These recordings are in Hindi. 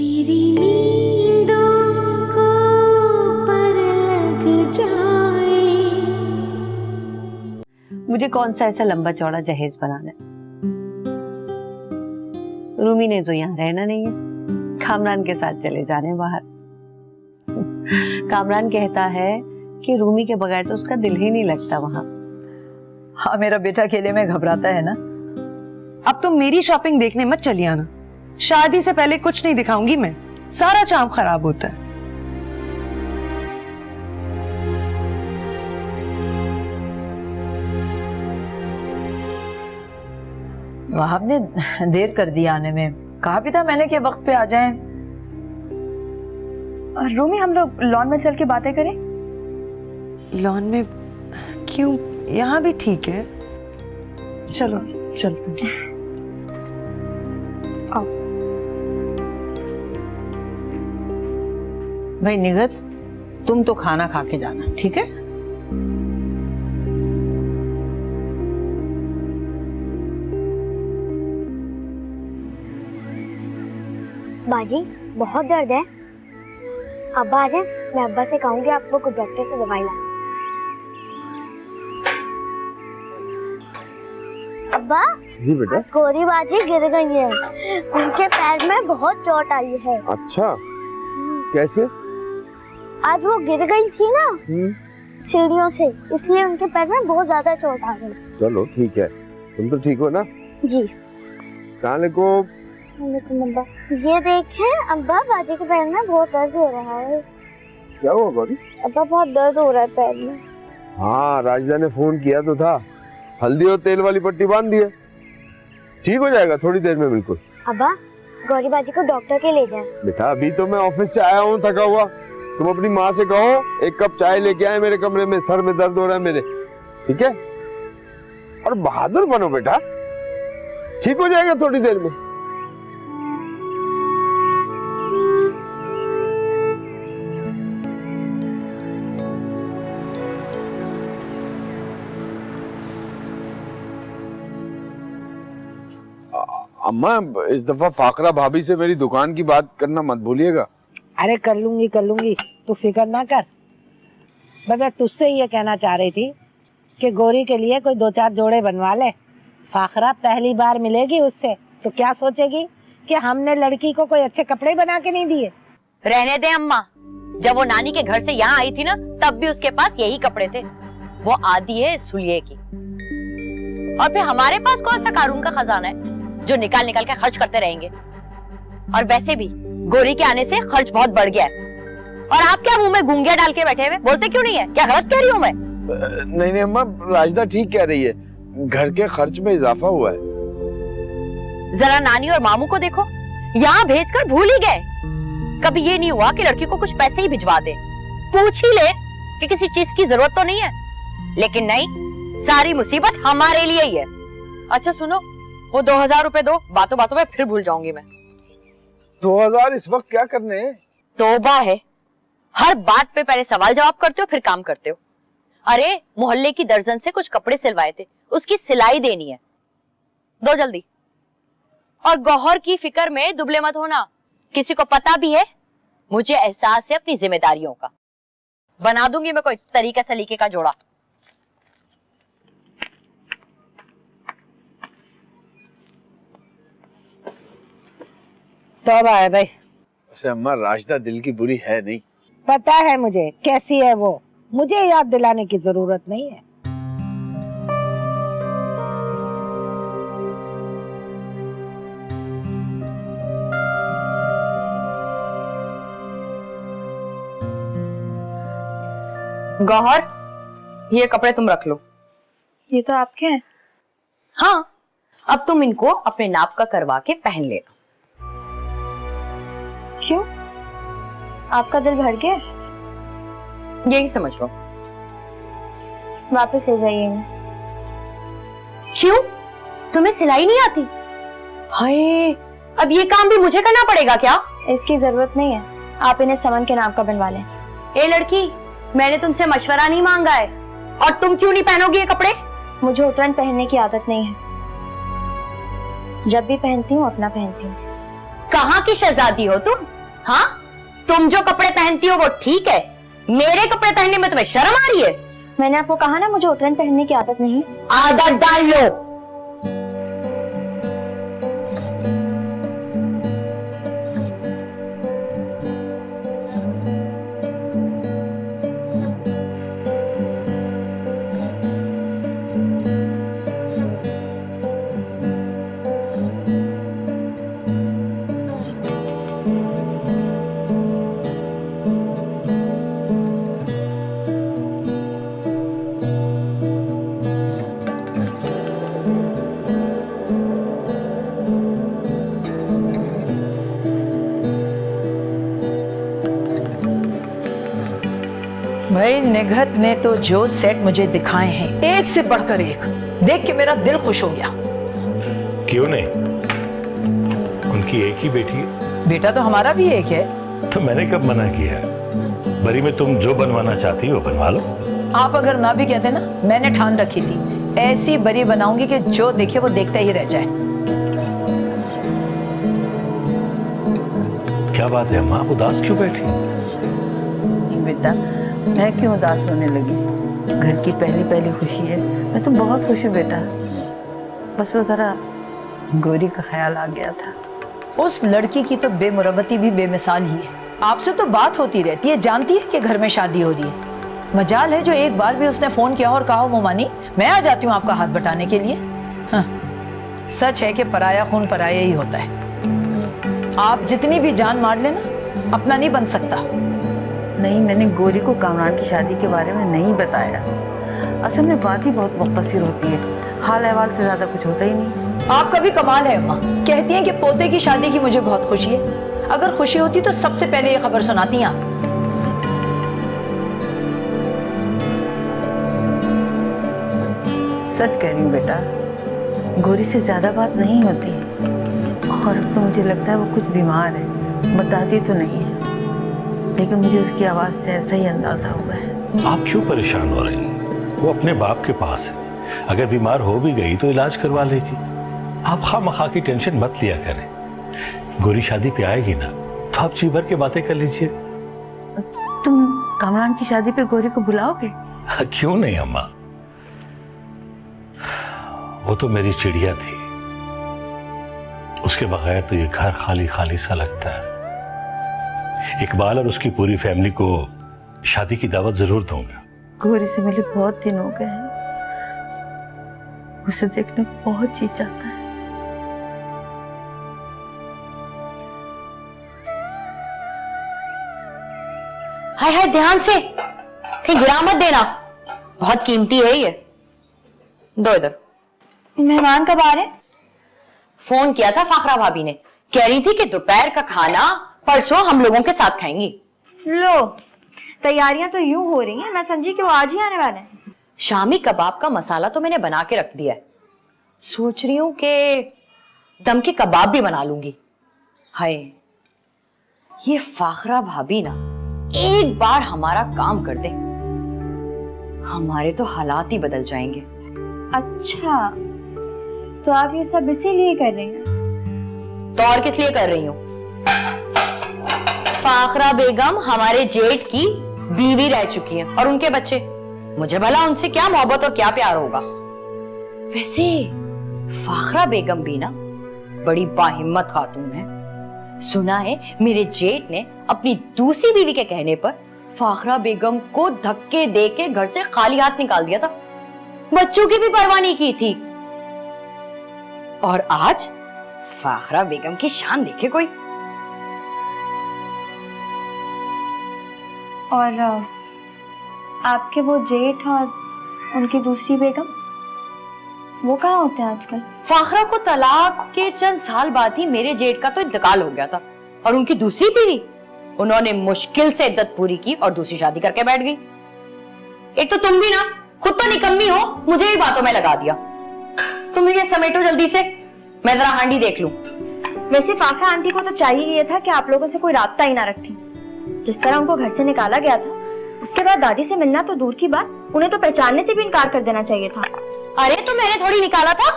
मेरी नींदों को पर लग जाए। मुझे कौन सा ऐसा लंबा चौड़ा जहेज बनाना है। रूमी ने तो यहाँ रहना नहीं है, कामरान के साथ चले जाने बाहर। कामरान कहता है कि रूमी के बगैर तो उसका दिल ही नहीं लगता वहाँ। हाँ, मेरा बेटा अकेले में घबराता है ना। अब तुम मेरी शॉपिंग देखने मत चली आना। शादी से पहले कुछ नहीं दिखाऊंगी मैं, सारा चाम खराब होता है। वहाब ने देर कर दी आने में, कहा भी था मैंने कि वक्त पे आ जाएं। रूमी, हम लोग लॉन में चल के बातें करें? लॉन में क्यों? यहाँ भी ठीक है, चलो चलते हैं। भाई निगत, तुम तो खाना खा के जाना, ठीक है? बाजी, बहुत दर्द है। अब्बा आ जाए, मैं अब्बा से कहूंगी आपको कुछ डॉक्टर से दवाई ला। अब्बा जी बेटा। गोरी बाजी गिर गई है, उनके पैर में बहुत चोट आई है। अच्छा, कैसे? आज वो गिर गई थी ना सीढ़ियों से, इसलिए उनके पैर में बहुत ज्यादा चोट आ गई। चलो ठीक है, तुम तो ठीक हो ना? जी। कहाँ को? अब्बा, ये देखें अब्बा, बाजी के पैर में बहुत दर्द हो रहा है। क्या हुआ गौरी? अब्बा, बहुत दर्द हो रहा है पैर में। हाँ, राजदा ने फोन किया तो था, हल्दी और तेल वाली पट्टी बांध दी है, ठीक हो जाएगा थोड़ी देर में बिल्कुल। अब्बा, गौरी बाजी को डॉक्टर के ले जाए। बेटा, अभी तो मैं ऑफिस से आया हूँ, थका हुआ। तुम अपनी माँ से कहो एक कप चाय लेके आए मेरे कमरे में, सर में दर्द हो रहा है मेरे, ठीक है? और बहादुर बनो बेटा, ठीक हो जाएगा थोड़ी देर में। अम्मा, इस दफा फाकरा भाभी से मेरी दुकान की बात करना मत भूलिएगा। अरे कर लूंगी, तू फिक्र ना कर। मैं तुझसे ये कहना चाह रही थी कि गोरी के लिए कोई 2-4 जोड़े बनवा ले। फाखरा पहली बार मिलेगी उससे तो क्या सोचेगी कि हमने लड़की को कोई अच्छे कपड़े बना के नहीं दिए। रहने दे अम्मा, जब वो नानी के घर से यहाँ आई थी ना, तब भी उसके पास यही कपड़े थे। वो आदी है सुलिये की। और फिर हमारे पास कौन सा कारून का खजाना है जो निकाल निकाल के खर्च करते रहेंगे। और वैसे भी गोरी के आने से खर्च बहुत बढ़ गया है। और आप क्या मुंह में गूंगिया डाल के बैठे हुए, बोलते क्यों नहीं है? क्या गलत कह रही हूँ मैं? नहीं अम्मा, राजदा ठीक कह रही है, घर के खर्च में इजाफा हुआ है। जरा नानी और मामू को देखो, यहाँ भेजकर भूल ही गए। कभी ये नहीं हुआ कि लड़की को कुछ पैसे ही भिजवा दे, पूछ ही ले कि किसी चीज की जरूरत तो नहीं है। लेकिन नहीं, सारी मुसीबत हमारे लिए ही है। अच्छा सुनो, वो 2000 रुपए दो, बातों बातों में फिर भूल जाऊंगी मैं। 2000 इस वक्त क्या करने हैं? तौबा है, हर बात पे पहले सवाल जवाब करते हो फिर काम करते हो। अरे मोहल्ले की दर्जन से कुछ कपड़े सिलवाए थे, उसकी सिलाई देनी है, दो जल्दी। और गौहर की फिक्र में दुबले मत होना, किसी को पता भी है, मुझे एहसास है अपनी जिम्मेदारियों का। बना दूंगी मैं कोई तरीका सलीके का जोड़ा। तौबा है भाई। वैसे अम्मा, राजदा दिल की बुरी है नहीं। पता है मुझे कैसी है वो, मुझे याद दिलाने की जरूरत नहीं है। गौहर, ये कपड़े तुम रख लो। ये तो आपके हैं। हाँ, अब तुम इनको अपने नाप का करवा के पहन लेना। क्यों? आपका दिल भर गया? यही समझ लो। वापस ले जाइए। क्यों? तुम्हें सिलाई नहीं आती? हाय, अब ये काम भी मुझे करना पड़ेगा क्या? इसकी जरूरत नहीं है, आप इन्हें समन के नाप का बनवा लें। ए लड़की, मैंने तुमसे मशवरा नहीं मांगा है। और तुम क्यों नहीं पहनोगी ये कपड़े? मुझे उतरन पहनने की आदत नहीं है, जब भी पहनती हूँ अपना पहनती हूँ। कहाँ की शहजादी हो तुम? हाँ, तुम जो कपड़े पहनती हो वो ठीक है, मेरे कपड़े पहनने में तुम्हें शर्म आ रही है? मैंने आपको कहा ना मुझे उतरन पहनने की आदत नहीं। आदत डाल लो। भाई निघत ने तो जो सेट मुझे दिखाए हैं एक से बढ़कर एक, देख के मेरा दिल खुश हो गया। क्यों नहीं, उनकी एक ही बेटी है। बेटा तो हमारा भी एक है। तो मैंने कब मना किया है? बरी में तुम जो बनवाना चाहती हो बनवा लो। आप अगर ना भी कहते ना, मैंने ठान रखी थी ऐसी बरी बनाऊंगी कि जो देखे वो देखता ही रह जाए। क्या बात है अम्मा, आप उदास क्यों बैठी? बेटा मैं क्यों उदास होने लगी? घर की पहली पहली खुशी है, मैं तो बहुत खुश हूँ बेटा। बस वो जरा गौरी का ख्याल आ गया था। उस लड़की की तो बेमुरवती भी बेमिसाल ही है। आपसे तो बात होती रहती है, जानती है कि घर में शादी हो रही है। मजाल है जो एक बार भी उसने फोन किया और कहा मोमानी मैं आ जाती हूँ आपका हाथ बटाने के लिए। हाँ, सच है कि पराया खून पराया ही होता है। आप जितनी भी जान मार लेना अपना नहीं बन सकता। नहीं, मैंने गौरी को कामरान की शादी के बारे में नहीं बताया। असल में बात ही बहुत मुख्तसर होती है, हाल अहवाल से ज्यादा कुछ होता ही नहीं। आपका भी कमाल है अम्मा, कहती हैं कि पोते की शादी की मुझे बहुत खुशी है। अगर खुशी होती तो सबसे पहले ये खबर सुनाती आप। सच कह रही हूँ बेटा, गौरी से ज्यादा बात नहीं होती है और अब तो मुझे लगता है वो कुछ बीमार है। बताती तो नहीं है लेकिन मुझे उसकी आवाज से ऐसा ही अंदाजा हुआ है। आप क्यों परेशान हो रही हैं? वो अपने बाप के पास है, अगर बीमार हो भी गई तो इलाज करवा लेगी। आप खामखा की टेंशन मत लिया करें। गौरी शादी पे आएगी ना तो आप जी भर के बातें कर लीजिए। तुम कामरान की शादी पे गौरी को बुलाओगे? क्यों नहीं अम्मा, वो तो मेरी चिड़िया थी, उसके बगैर तो ये घर खाली खाली सा लगता है। इकबाल और उसकी पूरी फैमिली को शादी की दावत जरूर दूंगा। गौरी से मिले बहुत दिन हो गए हैं, उसे देखने को बहुत जी चाहता है। हाय हाय, ध्यान से कहीं गिरा मत देना, बहुत कीमती है ये। दो इधर। मेहमान कब आ रहे हैं? फोन किया था फाखरा भाभी ने, कह रही थी कि दोपहर का खाना परसों हम लोगों के साथ खाएंगी। लो, तैयारियां तो यूं हो रही हैं, मैं समझी कि वो आज ही आने वाले हैं। शामी कबाब का मसाला तो मैंने बना के रख दिया है, सोच रही हूँ कि दम के कबाब भी बना लूंगी। हाय, ये फाखरा भाभी ना एक बार हमारा काम कर दे, हमारे तो हालात ही बदल जाएंगे। अच्छा, तो आप ये सब इसीलिए कर रही हैं? तो और किस लिए कर रही हूँ? फाखरा बेगम हमारे जेठ की बीवी रह चुकी है और उनके बच्चे, मुझे भला उनसे क्या मोहब्बत और क्या प्यार होगा। वैसे फाखरा बेगम भी ना बड़ी बाहिम्मत खातून है। सुना है मेरे जेठ ने अपनी दूसरी बीवी के कहने पर फाखरा बेगम को धक्के दे के घर से खाली हाथ निकाल दिया था, बच्चों की भी परवाह नहीं की थी। और आज फाखरा बेगम की शान देखे कोई। और आपके वो जेठ और उनकी दूसरी बेगम, वो कहाँ होते हैं आजकल? फाखरा को तलाक के चंद साल बाद ही मेरे जेठ का तो इंतकाल हो गया था, और उनकी दूसरी बीवी, उन्होंने मुश्किल से इद्दत पूरी की और दूसरी शादी करके बैठ गई। एक तो तुम भी ना खुद तो निकम्मी हो, मुझे ही बातों में लगा दिया। तुम ये समेटो जल्दी से, मैं जरा हांडी देख लूं। वैसे फाखरा आंटी को तो चाहिए ये था कि आप लोगों से कोई राब्ता ही ना रखती। जिस तरह उनको घर से निकाला गया था, उसके बाद दादी से मिलना तो दूर की बात, उन्हें तो पहचानने से भी इनकार कर देना चाहिए था। अरे तो मैंने थोड़ी निकाला था,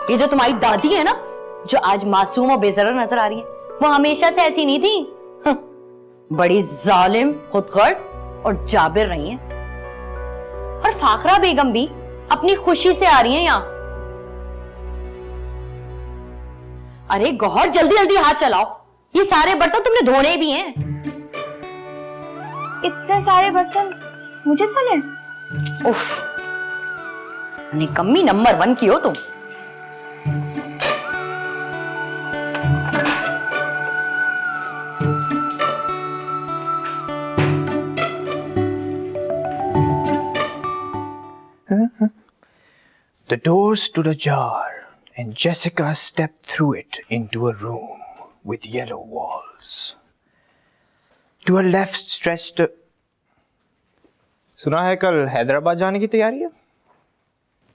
ये जो तुम्हारी दादी है ना, जो आज मासूम और बेजरा नजर आ रही है, वो हमेशा से ऐसी नहीं थी। बड़ी जालिम, खुदगर्ज और जाबिर रही हैं। और फाखरा बेगम भी अपनी खुशी से आ रही हैं यहाँ। अरे गौहर, जल्दी जल्दी हाथ चलाओ, ये सारे बर्तन तुमने धोने भी हैं। इतने सारे बर्तन मुझे धोने? उफ, निकम्मी नंबर 1 की हो तुम। The door stood ajar, and Jessica stepped through it into a room with yellow walls. To her left stretched a... सुना है कल हैदराबाद जाने की तैयारी है?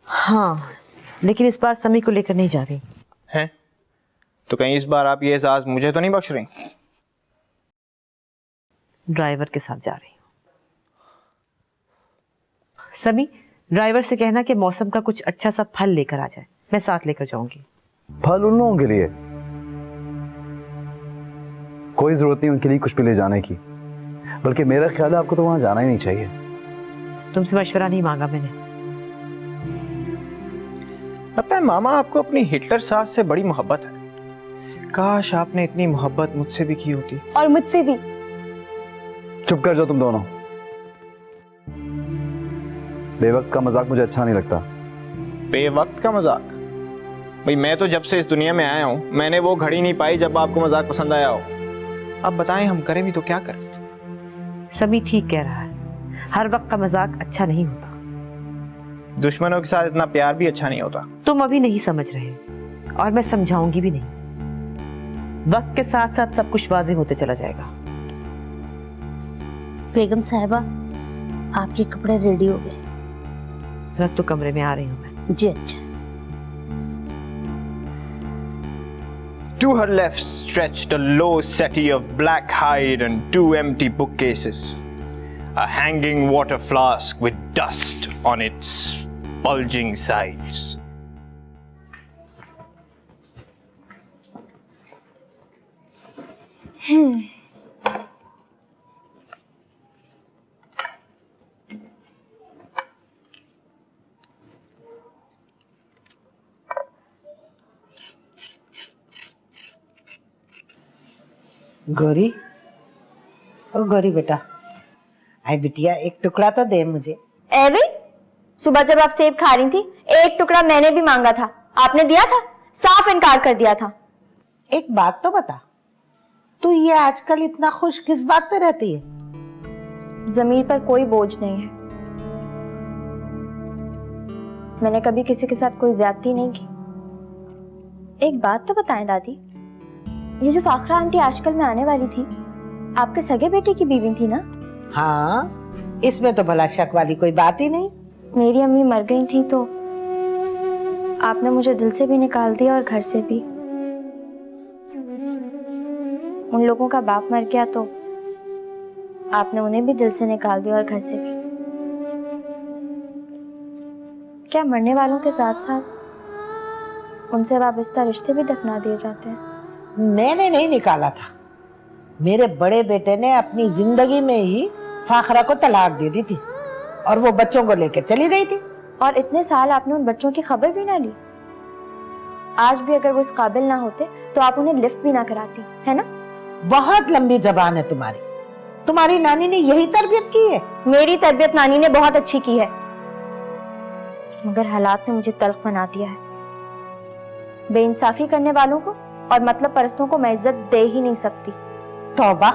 हाँ, लेकिन इस बार समी को लेकर नहीं जा रही। हैं? तो कहीं इस बार आप ये एहसास मुझे तो नहीं बख्श रही? ड्राइवर के साथ जा रही हूँ। समी, ड्राइवर से कहना कि मौसम का कुछ अच्छा सा फल लेकर आ जाए, मैं साथ लेकर जाऊंगी। फल उन लोगों के लिए? कोई जरूरत नहीं उनके लिए कुछ भी ले जाने की, बल्कि मेरा ख्याल है आपको तो वहां जाना ही नहीं चाहिए। तुमसे मशवरा नहीं मांगा मैंने। लगता है मामा आपको अपनी हिटलर सास से बड़ी मोहब्बत है। काश आपने इतनी मोहब्बत मुझसे भी की होती। और मुझसे भी। चुप कर जाओ तुम दोनों। बेवक्त का मजाक मुझे अच्छा नहीं लगता। बेवक्त का मजाक? भाई मैं तो जब से इस दुनिया में आया हूं, मैंने वो घड़ी नहीं पाई जब आपको मजाक पसंद आया हो। अब बताएं हम करें भी तो क्या करें? समी ठीक कह रहा है, हर वक्त का मजाक अच्छा नहीं होता। दुश्मनों के साथ इतना प्यार भी अच्छा नहीं होता। तुम अभी नहीं समझ रहे, और मैं समझाऊंगी भी नहीं। वक्त के साथ साथ सब कुछ वाज़ेह होते चला जाएगा। बेगम साहिबा, आपके कपड़े रेडी हो गए। रख तो कमरे में आ रही हूँ मैं। जी अच्छा। To her left stretched a low settee of black hide and 2 empty bookcases. A hanging water flask with dust on its bulging sides. Gauri, ओ गौरी बेटा, आई बिटिया एक टुकड़ा तो दे मुझे। एवी, सुबह जब आप सेब खा रही थी, एक टुकड़ा मैंने भी मांगा था, आपने दिया था? साफ इनकार कर दिया था। एक बात तो बता, तू ये आजकल इतना खुश किस बात पे रहती है? जमीर पर कोई बोझ नहीं है। मैंने कभी किसी के साथ कोई ज्यादती नहीं की। एक बात तो बताएं दादी, ये जो फाखरा आंटी आजकल में आने वाली थी, आपके सगे बेटे की बीवी थी ना? हाँ, इसमें तो भला शक वाली कोई बात ही नहीं। मेरी अम्मी मर गई थी तो आपने मुझे दिल से भी निकाल दिया और घर से भी। उन लोगों का बाप मर गया तो आपने उन्हें भी दिल से निकाल दिया और घर से भी। क्या मरने वालों के साथ साथ उनसे वाबस्ता रिश्ते भी दफना दिए जाते हैं? मैंने नहीं निकाला था, मेरे बड़े बेटे ने अपनी जिंदगी में ही फाखरा को तलाक दे दी थी और वो बच्चों को लेकर चली गई थी। और इतने साल आपने उन बच्चों की खबर भी ना ली। आज भी अगर वो इस काबिल ना होते तो आप उन्हें लिफ्ट भी ना कराती, है ना? बहुत लंबी जबान है तुम्हारी। तुम्हारी नानी ने यही तरबियत की है? मेरी तरबियत नानी ने बहुत अच्छी की है, मगर हालात ने मुझे तल्ख बना दिया है। बेइंसाफी करने वालों को और मतलब परस्तों को मैं इज्जत दे ही नहीं सकती। तौबा,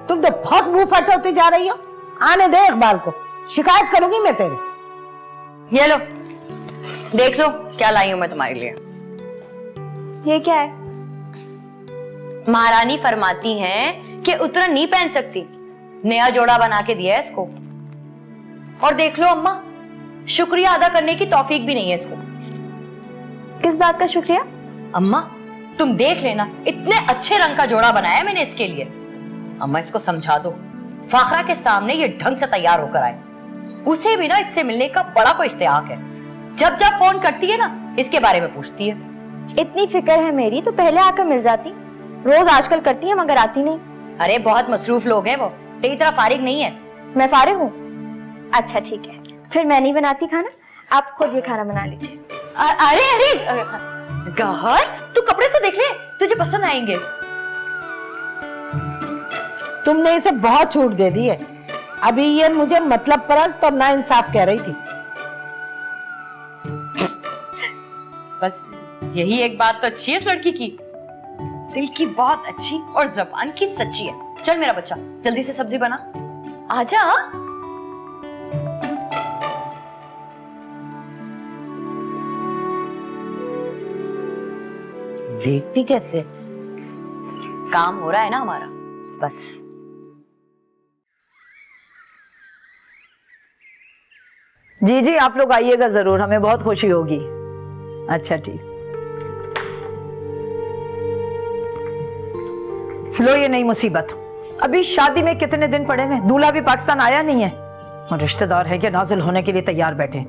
तुम तो बहुत मुंह फट होती जा रही हो। आने दे इकबाल को, शिकायत करूंगी मैं तेरी। ये लो, देख लो क्या लाई हूं मैं तुम्हारे लिए। ये क्या है? महारानी फरमाती हैं कि उतरन नहीं पहन सकती, नया जोड़ा बना के दिया है इसको। और देख लो अम्मा, शुक्रिया अदा करने की तौफीक भी नहीं है इसको। किस बात का शुक्रिया? अम्मा तुम देख लेना, इतने अच्छे रंग का जोड़ा बनाया मैंने इसके लिए। अम्मा इसको समझा दो, फाखरा के सामने ये ढंग से तैयार होकर आए। उसे भी ना इससे मिलने का बड़ा कोई इश्तियाक है। जब जब फोन करती है ना, इसके बारे में पूछती है। इतनी फिक्र है मेरी तो पहले आकर मिल जाती। रोज आजकल करती है मगर आती नहीं। अरे बहुत मसरूफ लोग हैं वो, तेरी तरह फारिग नहीं है। मैं फारिग हूँ? अच्छा ठीक है, फिर मैं नहीं बनाती खाना, आप खुद ये खाना बना लीजिए। अरे अरे गौहर, तू कपड़े तो देख ले, तुझे पसंद आएंगे। तुमने इसे बहुत छूट दे दी है। अभी ये मुझे मतलब परस्त और नाइंसाफ कह रही थी। बस यही एक बात तो अच्छी है इस लड़की की, दिल की बहुत अच्छी और जबान की सच्ची है। चल मेरा बच्चा, जल्दी से सब्जी बना, आजा। देखती कैसे? काम हो रहा है ना हमारा, बस। जी जी, आप लोग आइएगा जरूर, हमें बहुत खुशी होगी। अच्छा ठीक। लो ये नई मुसीबत, अभी शादी में कितने दिन पड़े हैं, दूल्हा भी पाकिस्तान आया नहीं है और रिश्तेदार है कि नाजिल होने के लिए तैयार बैठे।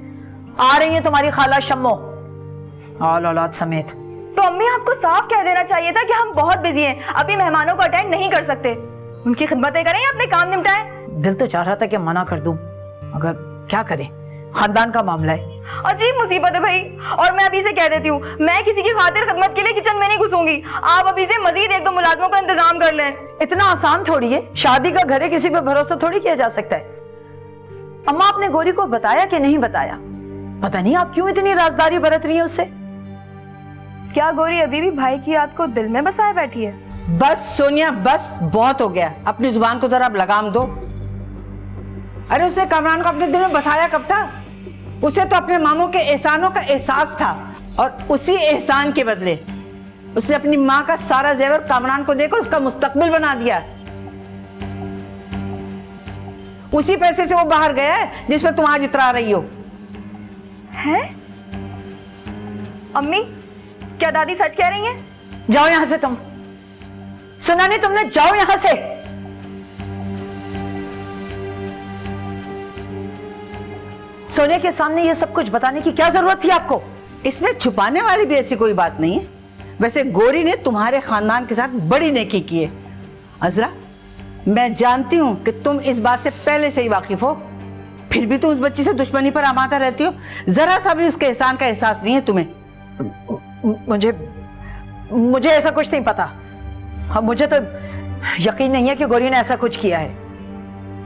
आ रही है तुम्हारी खाला शम्मो और औलाद समेत। तो अम्मी आपको साफ कह देना चाहिए था कि हम बहुत बिजी हैं, अभी मेहमानों को अटेंड नहीं कर सकते। उनकी खिदमतें करें या अपने काम निपटाएं। दिल तो चाह रहा था कि मना कर दूं, मगर क्या करें, खानदान का मामला है। अजीब मुसीबत है भाई, और मैं अभी से कह देती हूँ, मैं किसी की खातिर खिदमत के लिए किचन में नहीं घुसूंगी। आप अभी से मजीद 1-2 मुलाजमों का इंतजाम कर लें। इतना आसान थोड़ी है, शादी का घर है, किसी पे भरोसा थोड़ी किया जा सकता है। अम्मा आपने गौरी को बताया कि नहीं बताया? पता नहीं आप क्यों इतनी राजदारी बरत रही है उससे। क्या गौरी अभी भी भाई की याद को दिल में बसाए बैठी है? बस सोनिया, बस बहुत हो गया, अपनी जुबान को जरा लगाम दो। अरे उसने कामरान को अपने दिल में बसाया कब था? उसे तो अपने मामों के एहसानों का एहसास था, और उसी एहसान के बदले उसने अपनी माँ का सारा जेवर कामरान को देकर उसका मुस्तकबिल बना दिया। उसी पैसे से वो बाहर गया है जिसमें तुम आज इतरा रही हो। हैं? अम्मी, क्या दादी सच कह रही हैं? जाओ यहां से, तुम सुना नहीं तुमने? जाओ यहां से। सोनिया के सामने ये सब कुछ बताने की क्या जरूरत थी आपको? इसमें छुपाने वाली भी ऐसी कोई बात नहीं है। वैसे गौरी ने तुम्हारे खानदान के साथ बड़ी नेकी की है। अजरा, मैं जानती हूं कि तुम इस बात से पहले से ही वाकिफ हो, फिर भी तुम उस बच्ची से दुश्मनी पर आमादा रहती हो। जरा सा भी उसके एहसान का एहसास नहीं है तुम्हें। मुझे ऐसा कुछ नहीं पता। मुझे तो यकीन नहीं है कि गौरी ने ऐसा कुछ किया है।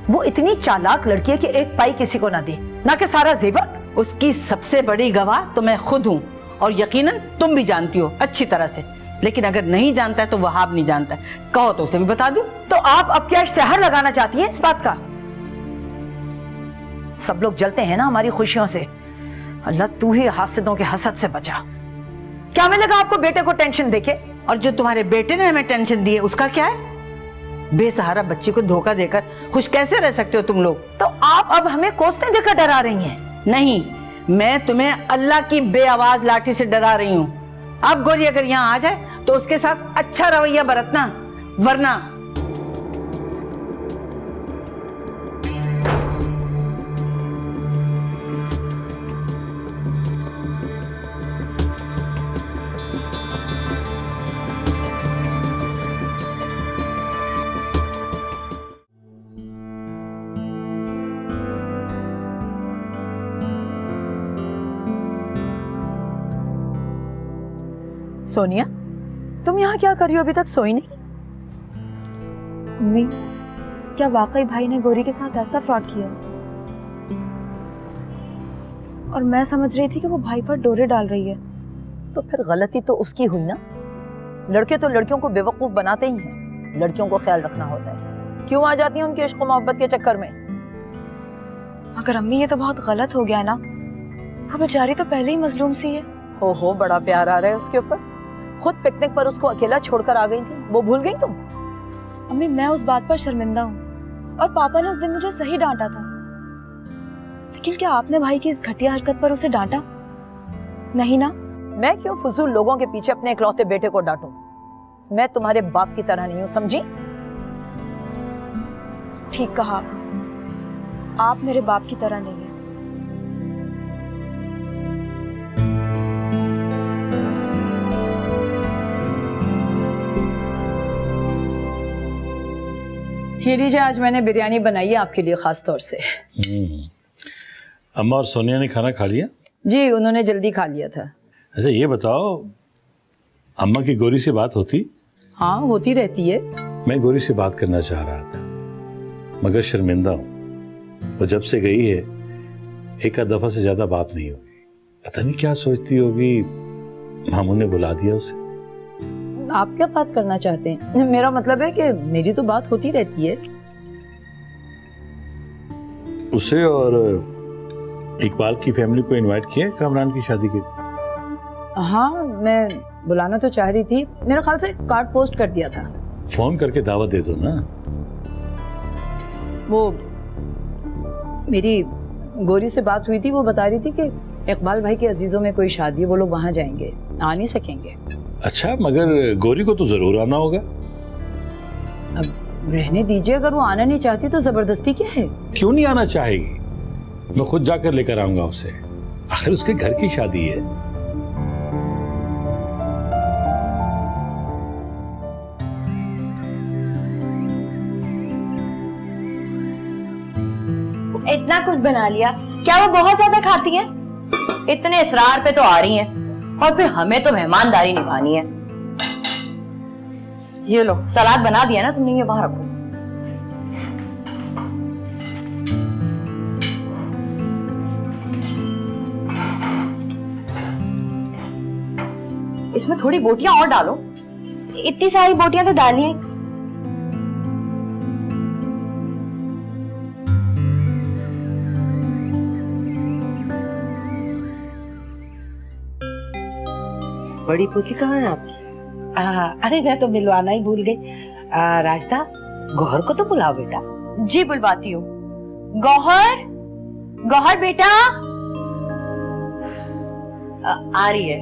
वो इतनी चालाक लड़की है कि एक पाई किसी को ना दे, ना कि सारा जेवर। उसकी सबसे बड़ी गवाह तो मैं खुद हूं, और यकीनन तुम भी जानती हो अच्छी तरह से। लेकिन अगर नहीं जानता है तो वहाब नहीं जानता है, कहो तो उसे भी बता दूं। तो आप अब क्या इश्तेहार लगाना चाहती हैं इस बात का? सब लोग जलते हैं ना हमारी खुशियों से। अल्लाह तू ही हासिदों के हसद से बचा। क्या मिलेगा आपको बेटे को टेंशन देके? और जो तुम्हारे बेटे ने हमें टेंशन दी है उसका क्या है? बेसहारा बच्ची को धोखा देकर खुश कैसे रह सकते हो तुम लोग? तो आप अब हमें कोसने देकर डरा रही हैं? नहीं, मैं तुम्हें अल्लाह की बेआवाज लाठी से डरा रही हूँ। अब गौरी अगर यहाँ आ जाए तो उसके साथ अच्छा रवैया बरतना, वरना सोनिया, तुम यहाँ क्या कर रही हो? अभी तक सोई नहीं? मम्मी, क्या वाकई भाई ने गौरी के साथ ऐसा फ्रॉड किया? और मैं समझ रही थी कि वो भाई पर डोरे डाल रही है। तो फिर गलती तो उसकी हुई ना। लड़के तो लड़कियों को बेवकूफ बनाते ही हैं, लड़कियों को ख्याल रखना होता है। क्यों आ जाती हैं उनके इश्क मोहब्बत के चक्कर में? मगर अम्मी, ये तो बहुत गलत हो गया ना। वो बेचारी तो पहले ही मजलूम सी है। हो बड़ा प्यार आ रहा है उसके ऊपर। खुद पिकनिक पर उसको अकेला छोड़कर आ गई थी, वो भूल गई तुम? अम्मी, मैं उस बात पर शर्मिंदा हूँ, और पापा ने उस दिन मुझे सही डांटा था। लेकिन क्या आपने भाई की इस घटिया हरकत पर उसे डांटा नहीं ना? मैं क्यों फजूल लोगों के पीछे अपने इकलौते बेटे को डांटूं? मैं तुम्हारे बाप की तरह नहीं हूं, समझी? ठीक कहा, आप मेरे बाप की तरह नहीं है। ये लीजिए, आज मैंने बिरयानी बनाई है आपके लिए खास तौर से। अम्मा और सोनिया ने खाना खा लिया? जी, उन्होंने जल्दी खा लिया था। अच्छा ये बताओ, अम्मा की गौरी से बात होती? हाँ, होती रहती है। मैं गौरी से बात करना चाह रहा था, मगर शर्मिंदा हूँ। वो जब से गई है एक आध दफा से ज्यादा बात नहीं हुई। पता नहीं क्या सोचती होगी, मामू ने बुला दिया उसे। आप क्या बात करना चाहते हैं? मेरा मतलब है कि मेरी तो बात होती रहती है उसे। और इकबाल की फैमिली को इनवाइट किया है कामरान की शादी के? हाँ, मैं बुलाना तो चाह रही थी, मेरे ख्याल से कार्ड पोस्ट कर दिया था। फोन करके दावत दे दो ना। वो मेरी गौरी से बात हुई थी, वो बता रही थी कि इकबाल भाई के अजीजों में कोई शादी है, वो लोग वहां जाएंगे, आ नहीं सकेंगे। अच्छा, मगर गौरी को तो जरूर आना होगा। अब रहने दीजिए, अगर वो आना नहीं चाहती तो जबरदस्ती क्या है? क्यों नहीं आना चाहेगी? मैं खुद जाकर लेकर आऊंगा उसे, आखिर उसके घर की शादी है। इतना कुछ बना लिया, क्या वो बहुत ज्यादा खाती हैं? इतने इसरार पे तो आ रही हैं, और फिर हमें तो मेहमानदारी निभानी है। ये लो, सलाद बना दिया ना तुमने, ये वहां रखो। इसमें थोड़ी बोटियां और डालो। इतनी सारी बोटियां तो डाली हैं। बड़ी पोती कहाँ है आपकी? अरे मैं तो मिलवाना ही भूल गई। राजदा, गौहर को तो बुलाओ बेटा। जी बुलवाती हूँ। गौहर, गौहर बेटा। आ रही है।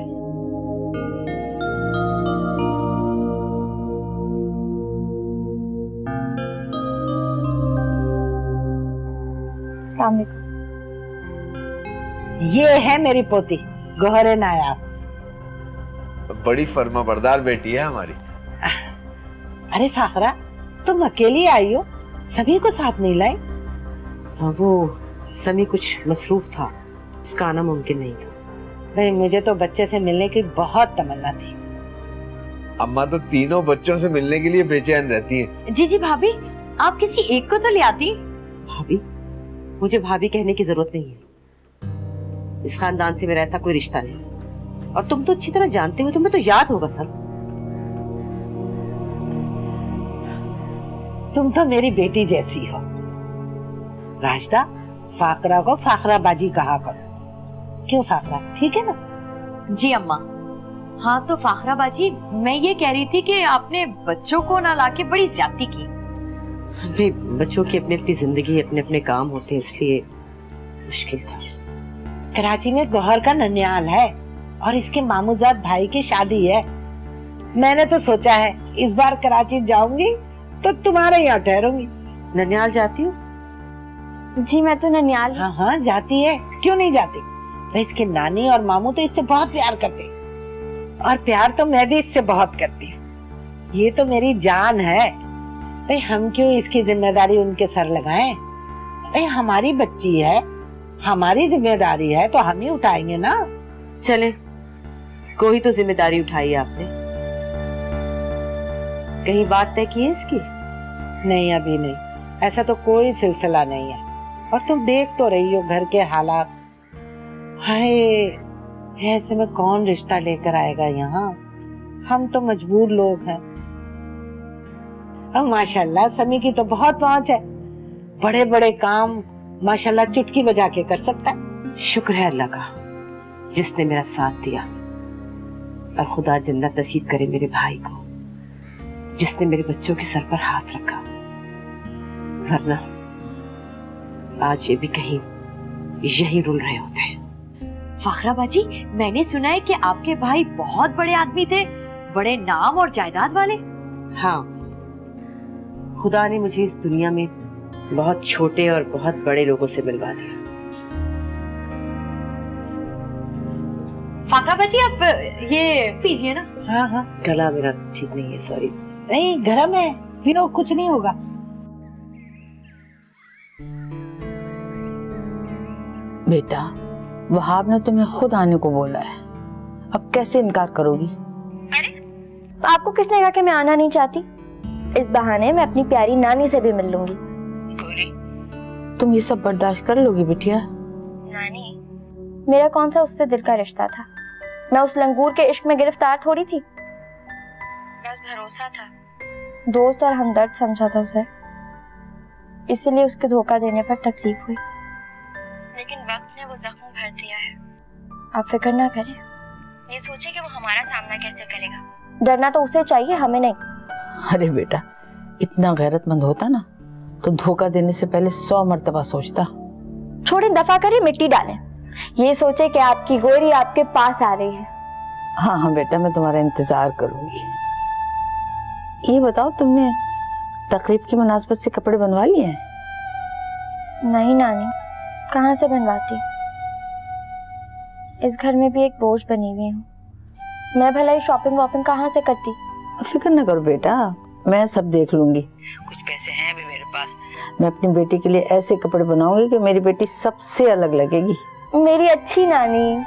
ये है मेरी पोती गौहर नायाब। बड़ी फर्मा बरदार बेटी है हमारी। अरे फाखरा, तुम अकेली आई हो, सभी को साथ नहीं लाई? हाँ, वो समी कुछ मसरूफ था, उसका आना मुमकिन नहीं था। भाई मुझे तो बच्चे से मिलने की बहुत तमन्ना थी। अम्मा तो तीनों बच्चों से मिलने के लिए बेचैन रहती हैं। जी जी भाभी, आप किसी एक को तो ले आती। भाभी? मुझे भाभी कहने की जरूरत नहीं है। इस खानदान से मेरा ऐसा कोई रिश्ता नहीं, और तुम तो अच्छी तरह जानते हो, तुम्हें तो याद होगा सब। तुम तो मेरी बेटी जैसी हो। राजदा, फाकरा को फाकरा बाजी कहा करो। क्यों फाकरा, ठीक है ना? जी अम्मा। हाँ तो फाखरा बाजी, मैं ये कह रही थी कि आपने बच्चों को ना लाके बड़ी ज्यादती की। भाई बच्चों की अपनी अपनी जिंदगी, अपने अपने काम होते हैं, इसलिए मुश्किल था। कराची में गौहर का ननियाल है और इसके मामूजाद भाई की शादी है। मैंने तो सोचा है इस बार कराची जाऊंगी तो तुम्हारे यहाँ ठहरूंगी। ननियाल जाती हूँ? जी मैं तो ननियाल। हाँ हाँ जाती है, क्यों नहीं जाती? भाई इसके नानी और मामू तो इससे बहुत प्यार करते, और प्यार तो मैं भी इससे बहुत करती हूँ। ये तो मेरी जान है। भाई हम क्यों इसकी जिम्मेदारी उनके सर लगाएं? भाई हमारी बच्ची है, हमारी जिम्मेदारी है तो हम ही उठाएंगे ना। चले, कोई तो जिम्मेदारी उठाई आपने। कहीं बात तय की है इसकी? नहीं अभी नहीं, ऐसा तो कोई सिलसिला नहीं है। और तुम देख तो रही हो घर के हालात। हाय, ऐसे में कौन रिश्ता लेकर आएगा यहाँ? हम तो मजबूर लोग हैं। अब माशाल्लाह समी की तो बहुत पहुंच है, बड़े बड़े काम माशाल्लाह चुटकी बजा के कर सकता है। शुक्र है अल्लाह का जिसने मेरा साथ दिया, और खुदा जन्नत नसीब करे मेरे भाई को जिसने मेरे बच्चों के सर पर हाथ रखा, वरना आज ये भी कहीं यही रुल रहे होते। फाखरा बाजी, मैंने सुना है कि आपके भाई बहुत बड़े आदमी थे, बड़े नाम और जायदाद वाले। हाँ, खुदा ने मुझे इस दुनिया में बहुत छोटे और बहुत बड़े लोगों से मिलवा दिया। फाखरा बाजी आप ये पीजिए ना। हाँ हाँ, गला मेरा ठीक नहीं है, सॉरी। नहीं गरम है, पीनो, कुछ नहीं होगा। बेटा, वहाब ने तुम्हें खुद आने को बोला है, अब कैसे इनकार करोगी? तो आपको किसने कहा कि मैं आना नहीं चाहती? इस बहाने मैं अपनी प्यारी नानी से भी मिल लूंगी। गौरी, तुम ये सब बर्दाश्त कर लोगी बिटिया? नानी, मेरा कौन सा उससे दिल का रिश्ता था? मैं उस लंगूर के इश्क में गिरफ्तार थोड़ी थी। बस भरोसा था, दोस्त और हमदर्द समझा था उसे, इसीलिए उसके धोखा देने पर तकलीफ हुई। लेकिन वक्त ने वो जख्म भर दिया है। आप फिक्र ना करें, ये सोचे कि वो हमारा सामना कैसे करेगा। डरना तो उसे चाहिए, हमें नहीं। अरे बेटा, इतना गैरतमंद होता ना तो धोखा देने से पहले 100 मर्तबा सोचता। छोड़े, दफा करें, मिट्टी डालें। ये सोचे कि आपकी गोरी आपके पास आ रही है। हाँ हाँ बेटा, मैं तुम्हारा इंतजार करूंगी। ये बताओ, तुमने तकरीब की मुनासबत से कपड़े बनवा लिए हैं? नहीं नानी, कहाँ से बनवाती। इस घर में भी एक बोझ बनी हुई हूँ, मैं भला ही शॉपिंग वॉपिंग कहाँ से करती। फिक्र न करो बेटा, मैं सब देख लूंगी। कुछ पैसे हैं भी मेरे पास, मैं अपनी बेटी के लिए ऐसे कपड़े बनाऊंगी कि मेरी बेटी सबसे अलग लगेगी। मेरी अच्छी नानी।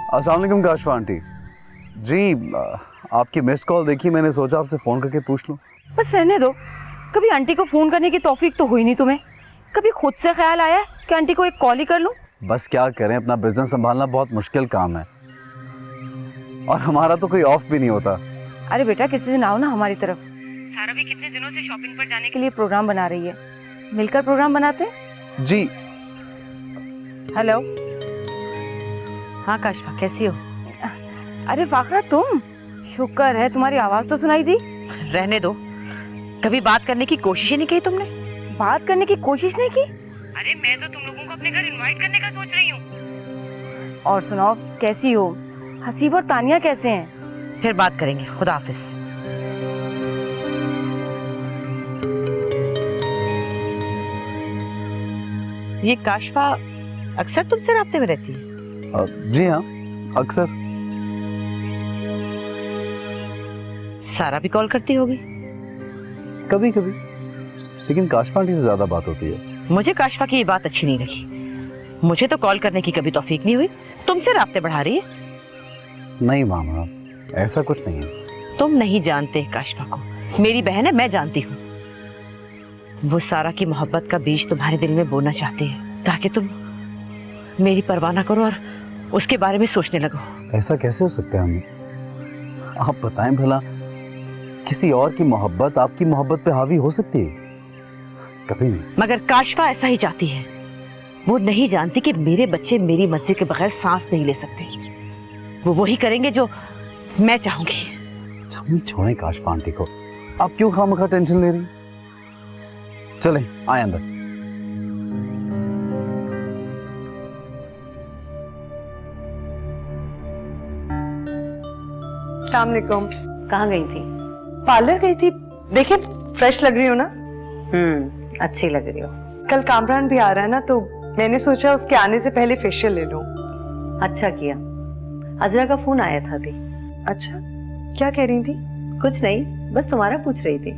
अस्सलाम वालेकुम काशफा आंटी जी, आपकी मिस कॉल देखी, मैंने सोचा आपसे फोन करके पूछ लूं। बस रहने दो, कभी आंटी को फोन करने की तौफीक तो हुई नहीं तुम्हें। कभी खुद से ख्याल आया कि आंटी को एक कॉल ही कर लूं? बस क्या करें, अपना बिजनेस संभालना बहुत मुश्किल काम है और हमारा तो कोई ऑफ भी नहीं होता। अरे बेटा, किसी दिन आओ ना हमारी तरफ। सारा भी कितने दिनों से शॉपिंग पर जाने के लिए प्रोग्राम बना रही है, मिलकर प्रोग्राम बनाते हैं। जी। हेलो। हाँ काशफा, कैसी हो? अरे फाखरा, तुम? शुक्र है तुम्हारी आवाज तो सुनाई दी। रहने दो, कभी बात करने की कोशिश ही नहीं की तुमने। बात करने की कोशिश नहीं की? अरे मैं तो तुम लोगों को अपने घर इनवाइट करने का सोच रही हूँ। और सुनाओ, कैसी हो? हसीब और तानिया कैसे हैं? फिर बात करेंगे, खुदा हाफिज। ये काशफा अक्सर तुमसे राब्ते में रहती है? जी हाँ, अक्सर। सारा भी कॉल करती होगी? कभी कभी, लेकिन काशफा आंटी से ज्यादा बात होती है। मुझे काशफा की ये बात अच्छी नहीं लगी। मुझे तो कॉल करने की कभी तौफीक नहीं हुई, तुमसे राब्ते बढ़ा रही है। नहीं मामा, ऐसा कुछ नहीं है। तुम नहीं जानते काशफा को, मेरी बहन है, मैं जानती हूँ। वो सारा की मोहब्बत का बीज तुम्हारे दिल में बोना चाहती है ताकि तुम मेरी परवाह ना करो और उसके बारे में सोचने लगो। ऐसा कैसे हो सकता है अम्मी? आप बताएं भला, किसी और की मोहब्बत आपकी मोहब्बत पे हावी हो सकती है? कभी नहीं। मगर काशफा ऐसा ही चाहती है। वो नहीं जानती कि मेरे बच्चे मेरी मर्जी के बगैर सांस नहीं ले सकते। वो वही करेंगे जो मैं चाहूंगी। अम्मी छोड़ें काशफा आंटी को, आप क्यों खामखा टेंशन ले रही? चलें, आए अंदर। अस्सलाम वालेकुम। कहाँ गई थी? पार्लर गई थी। देखिए, फ्रेश लग रही हो ना? अच्छी लग रही हो। कल कामरान भी आ रहा है ना, तो मैंने सोचा उसके आने से पहले फेशियल ले लूं। अच्छा किया। अजरा का फोन आया था अभी। अच्छा, क्या कह रही थी? कुछ नहीं, बस तुम्हारा पूछ रही थी।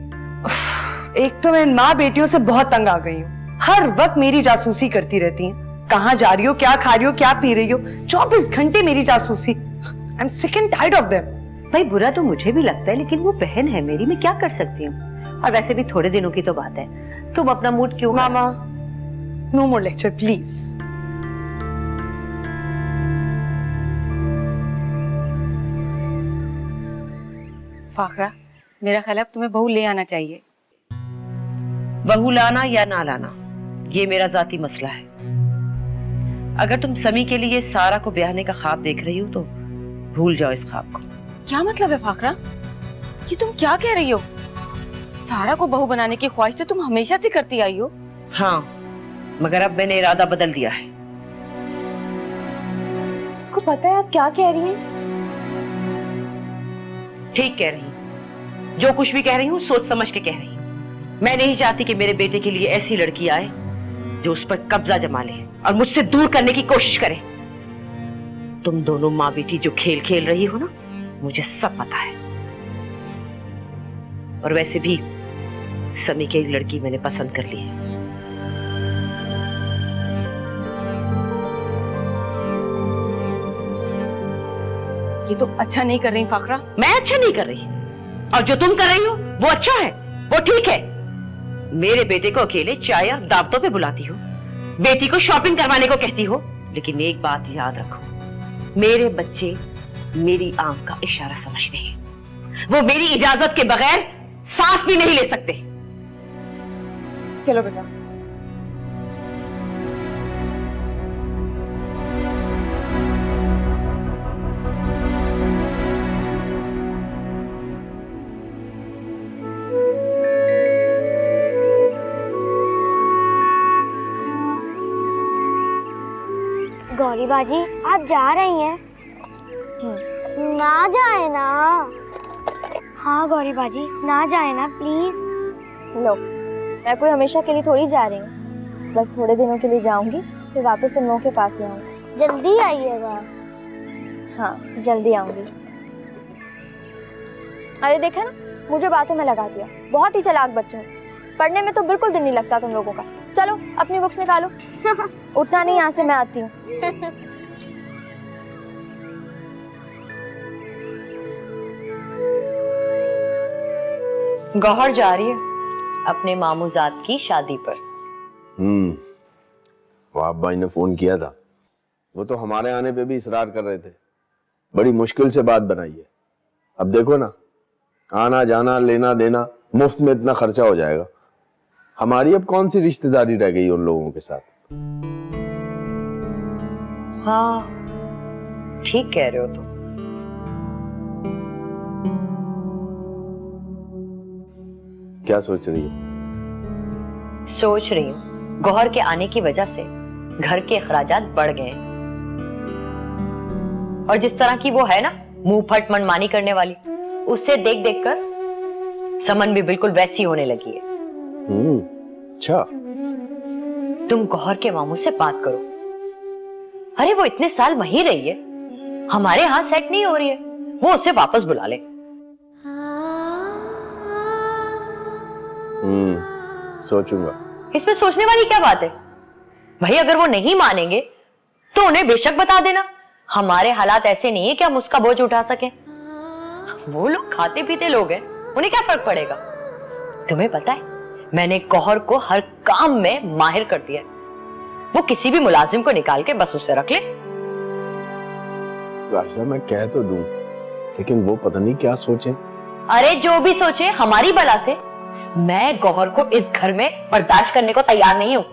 एक तो मैं इन माँ बेटियों से बहुत तंग आ गई हूँ, हर वक्त मेरी जासूसी करती रहती हैं। कहाँ जा रही हो, क्या खा रही हो, क्या पी रही हो, 24 घंटे मेरी जासूसी। I am sick and tired of them. भाई बुरा तो मुझे भी लगता है, लेकिन वो बहन है मेरी, मैं क्या कर सकती हूँ। और वैसे भी थोड़े दिनों की तो बात है, तुम अपना मूड क्यों? मामा, no more lecture please. Fakhra, मेरा ख्याल है अब तुम्हें बहू ले आना चाहिए। बहू लाना या ना लाना, ये मेरा जाती मसला है। अगर तुम समी के लिए सारा को ब्याहने का ख्वाब देख रही हो तो भूल जाओ इस ख्वाब को। क्या मतलब है फाखरा? ये तुम क्या कह रही हो? सारा को बहू बनाने की ख्वाहिश तो तुम हमेशा से करती आई हो। हाँ, मगर अब मैंने इरादा बदल दिया है। आपको पता है आप क्या कह रही हैं? ठीक कह रही हूँ, जो कुछ भी कह रही हूँ सोच समझ के कह रही हूँ। मैं नहीं चाहती कि मेरे बेटे के लिए ऐसी लड़की आए जो उस पर कब्जा जमा ले और मुझसे दूर करने की कोशिश करे। तुम दोनों माँ बेटी जो खेल खेल रही हो ना, मुझे सब पता है। और वैसे भी समी की एक लड़की मैंने पसंद कर ली है। ये तो अच्छा नहीं कर रही फाखरा। मैं अच्छा नहीं कर रही और जो तुम कर रही हो वो अच्छा है, वो ठीक है। मेरे बेटे को अकेले चाय और दावतों पे बुलाती हो, बेटी को शॉपिंग करवाने को कहती हो, लेकिन एक बात याद रखो, मेरे बच्चे मेरी आंख का इशारा समझते हैं। वो मेरी इजाजत के बगैर सांस भी नहीं ले सकते। चलो बेटा। गौरी बाजी आप जा रही हैं? ना जाए ना। हाँ गौरी बाजी ना जाए ना प्लीज। लो, मैं कोई हमेशा के लिए थोड़ी जा रही हूँ, बस थोड़े दिनों के लिए जाऊंगी, फिर वापस तुम लोगों के पास ही आऊंगी। जल्दी आइएगा। हाँ जल्दी आऊंगी। अरे देखा ना, मुझे बातों में लगा दिया। बहुत ही चालाक बच्चे हो, पढ़ने में तो बिल्कुल दिल नहीं लगता तुम लोगों का। चलो अपनी बुक्स निकालो। उठना नहीं, यहाँ से मैं आती हूँ। गौहर जा रही है अपने मामूजात की शादी पर। वहाब भाई ने फोन किया था, वो तो हमारे आने पे भी इसरार कर रहे थे। बड़ी मुश्किल से बात बनाई है। अब देखो ना, आना जाना लेना देना मुफ्त में इतना खर्चा हो जाएगा। हमारी अब कौन सी रिश्तेदारी रह गई उन लोगों के साथ। हाँ ठीक कह रहे हो तुम। क्या सोच रही हो? सोच रही हूँ गौहर के आने की वजह से घर के अखराजात बढ़ गए हैं। और जिस तरह की वो है ना, मुंह फट मनमानी करने वाली, उससे देख देख कर समन भी बिल्कुल वैसी होने लगी है। अच्छा। तुम गौहर के मामू से बात करो। अरे वो इतने साल वहीं रही है, हमारे यहाँ सेट नहीं हो रही है, वो उसे वापस बुला ले। सोचूंगा। इसमें सोचने वाली क्या बात है भाई? अगर वो नहीं मानेंगे तो उन्हें बेशक बता देना। हमारे हालात ऐसे नहीं है कि हम उसका बोझ उठा सके। वो लोग खाते पीते लोग हैं, उन्हें क्या फर्क पड़ेगा? तुम्हें पता है, मैंने गौहर को हर काम में माहिर कर दिया। वो किसी भी मुलाजिम को निकाल के बस उसे रख ले। राशिदा मैं कह तो दूं, लेकिन वो पता नहीं क्या सोचे। अरे जो भी सोचे, हमारी बला से मैं गौहर को इस घर में बर्दाश्त करने को तैयार नहीं हूं।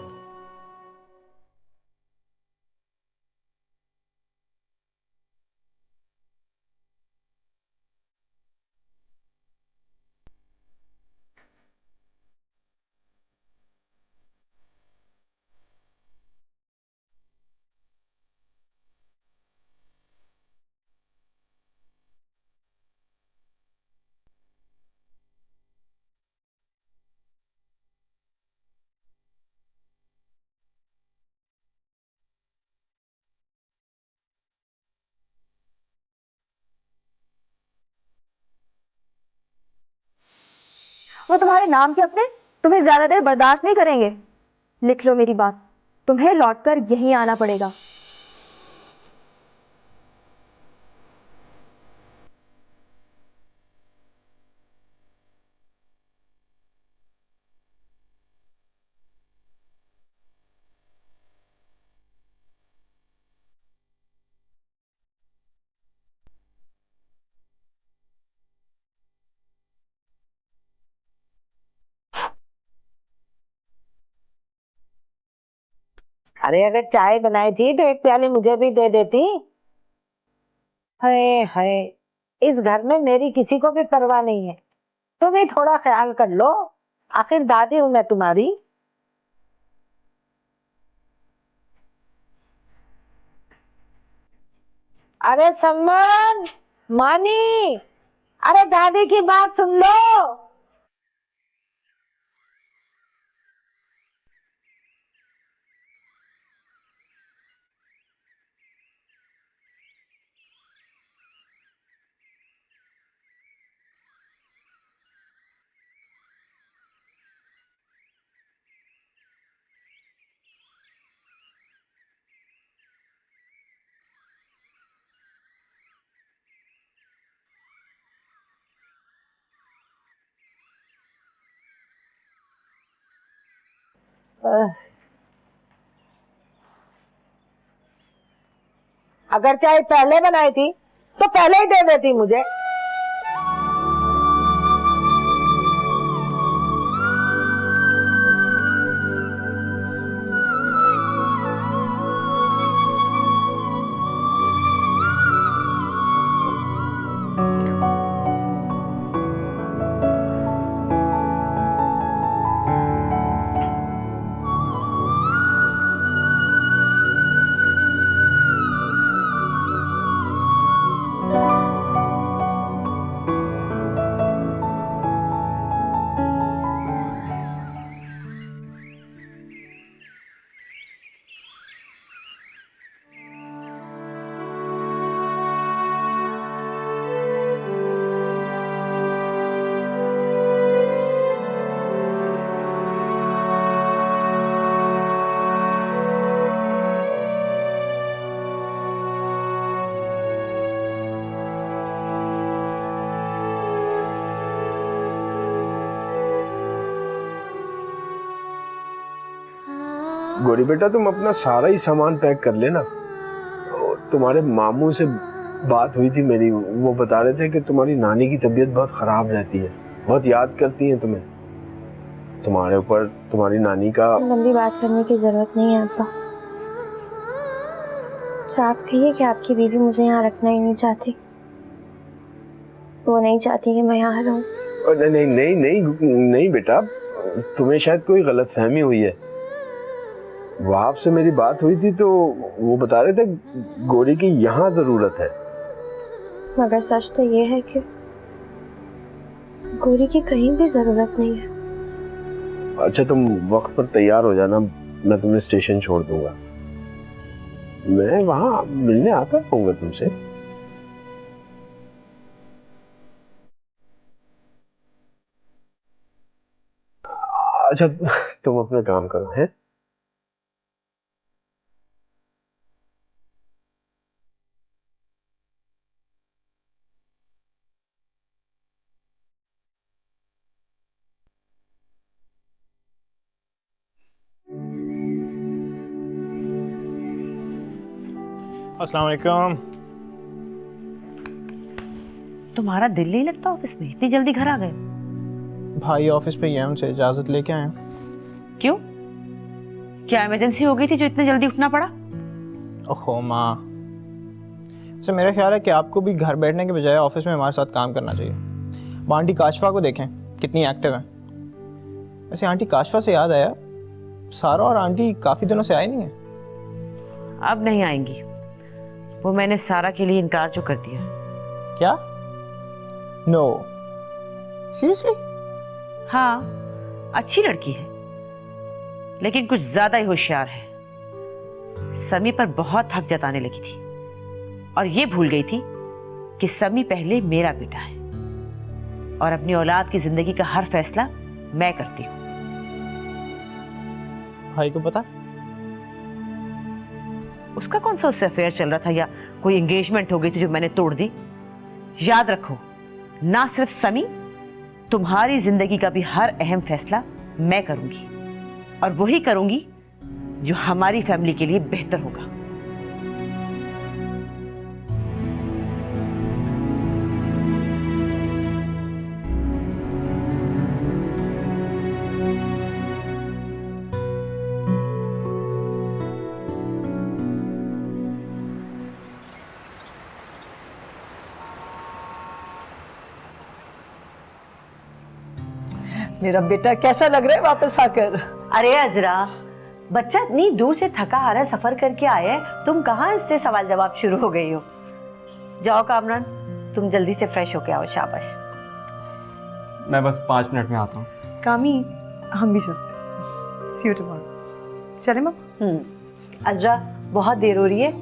वो तुम्हारे नाम के अपने तुम्हें ज्यादा देर बर्दाश्त नहीं करेंगे। लिख लो मेरी बात, तुम्हें लौटकर यहीं आना पड़ेगा। अरे अगर चाय बनाई थी तो एक प्याली मुझे भी दे देती। हाय हाय, इस घर में मेरी किसी को भी परवाह नहीं है। तुम ही थोड़ा ख्याल कर लो, आखिर दादी हूं मैं तुम्हारी। अरे सम्मान, मानी, अरे दादी की बात सुन लो। अगर चाय पहले बनाई थी तो पहले ही दे देती मुझे। गौरी बेटा, तुम अपना सारा ही सामान पैक कर लेना। तुम्हारे मामू से बात हुई थी मेरी, वो बता रहे थे कि तुम्हारी नानी की तबीयत बहुत खराब रहती है, बहुत याद करती हैं तुम्हें। तुम्हारे ऊपर तुम्हारी नानी का लंबी बात करने की जरूरत नहीं है अब्बा। साफ कहिए कि आपकी बीवी मुझे यहाँ रखना ही नहीं चाहती। वो नहीं चाहती कि मैं यहाँ रहूँ। नहीं नहीं नहीं नहीं बेटा, तुम्हें शायद कोई गलतफहमी हुई है। वहाब से मेरी बात हुई थी तो वो बता रहे थे गौरी की यहाँ जरूरत है। मगर सच तो ये है कि गौरी की कहीं भी जरूरत नहीं है। अच्छा, तुम वक्त पर तैयार हो जाना, मैं तुम्हें स्टेशन छोड़ दूंगा। मैं वहां मिलने आता रहूंगा तुमसे। अच्छा, तुम अपना काम करो है। अस्सलाम वालेकुम। तुम्हारा दिल नहीं लगता ऑफिस में? इतनी जल्दी घर आ गए? भाई ऑफिस पे ये हमसे इजाजत लेके आए। क्यों? क्या इमरजेंसी हो गई थी जो इतने जल्दी उठना पड़ा? ओहो माँ, वैसे मेरा ख्याल है कि आपको भी घर बैठने के बजाय ऑफिस में हमारे साथ काम करना चाहिए। आंटी काशफा को देखें कितनी एक्टिव है। वैसे आंटी काशफा से याद आया, सारा और आंटी काफ़ी दिनों से आए नहीं है। अब नहीं आएंगी, वो मैंने सारा के लिए इनकार जो कर दिया। क्या? No seriously? हाँ, अच्छी लड़की है लेकिन कुछ ज्यादा ही होशियार है। समी पर बहुत हक जताने लगी थी और ये भूल गई थी कि समी पहले मेरा बेटा है और अपनी औलाद की जिंदगी का हर फैसला मैं करती हूँ। भाई को पता? उसका कौन सा उससे अफेयर चल रहा था या कोई एंगेजमेंट हो गई थी जो मैंने तोड़ दी? याद रखो, ना सिर्फ समी, तुम्हारी जिंदगी का भी हर अहम फैसला मैं करूंगी और वही करूंगी जो हमारी फैमिली के लिए बेहतर होगा। मेरा बेटा कैसा लग रहा है वापस आकर? अरे अजरा, बच्चा इतनी दूर से थका हारा सफर करके आया है, तुम कहाँ इससे सवाल जवाब शुरू हो गई हो? जाओ कामरान, तुम जल्दी से फ्रेश होके आओ। शाबाश। मैं बस 5 मिनट में आता हूँ। कामी, हम भी चलते। सी यू टुमारो। चले मम? अजरा, बहुत देर हो रही है,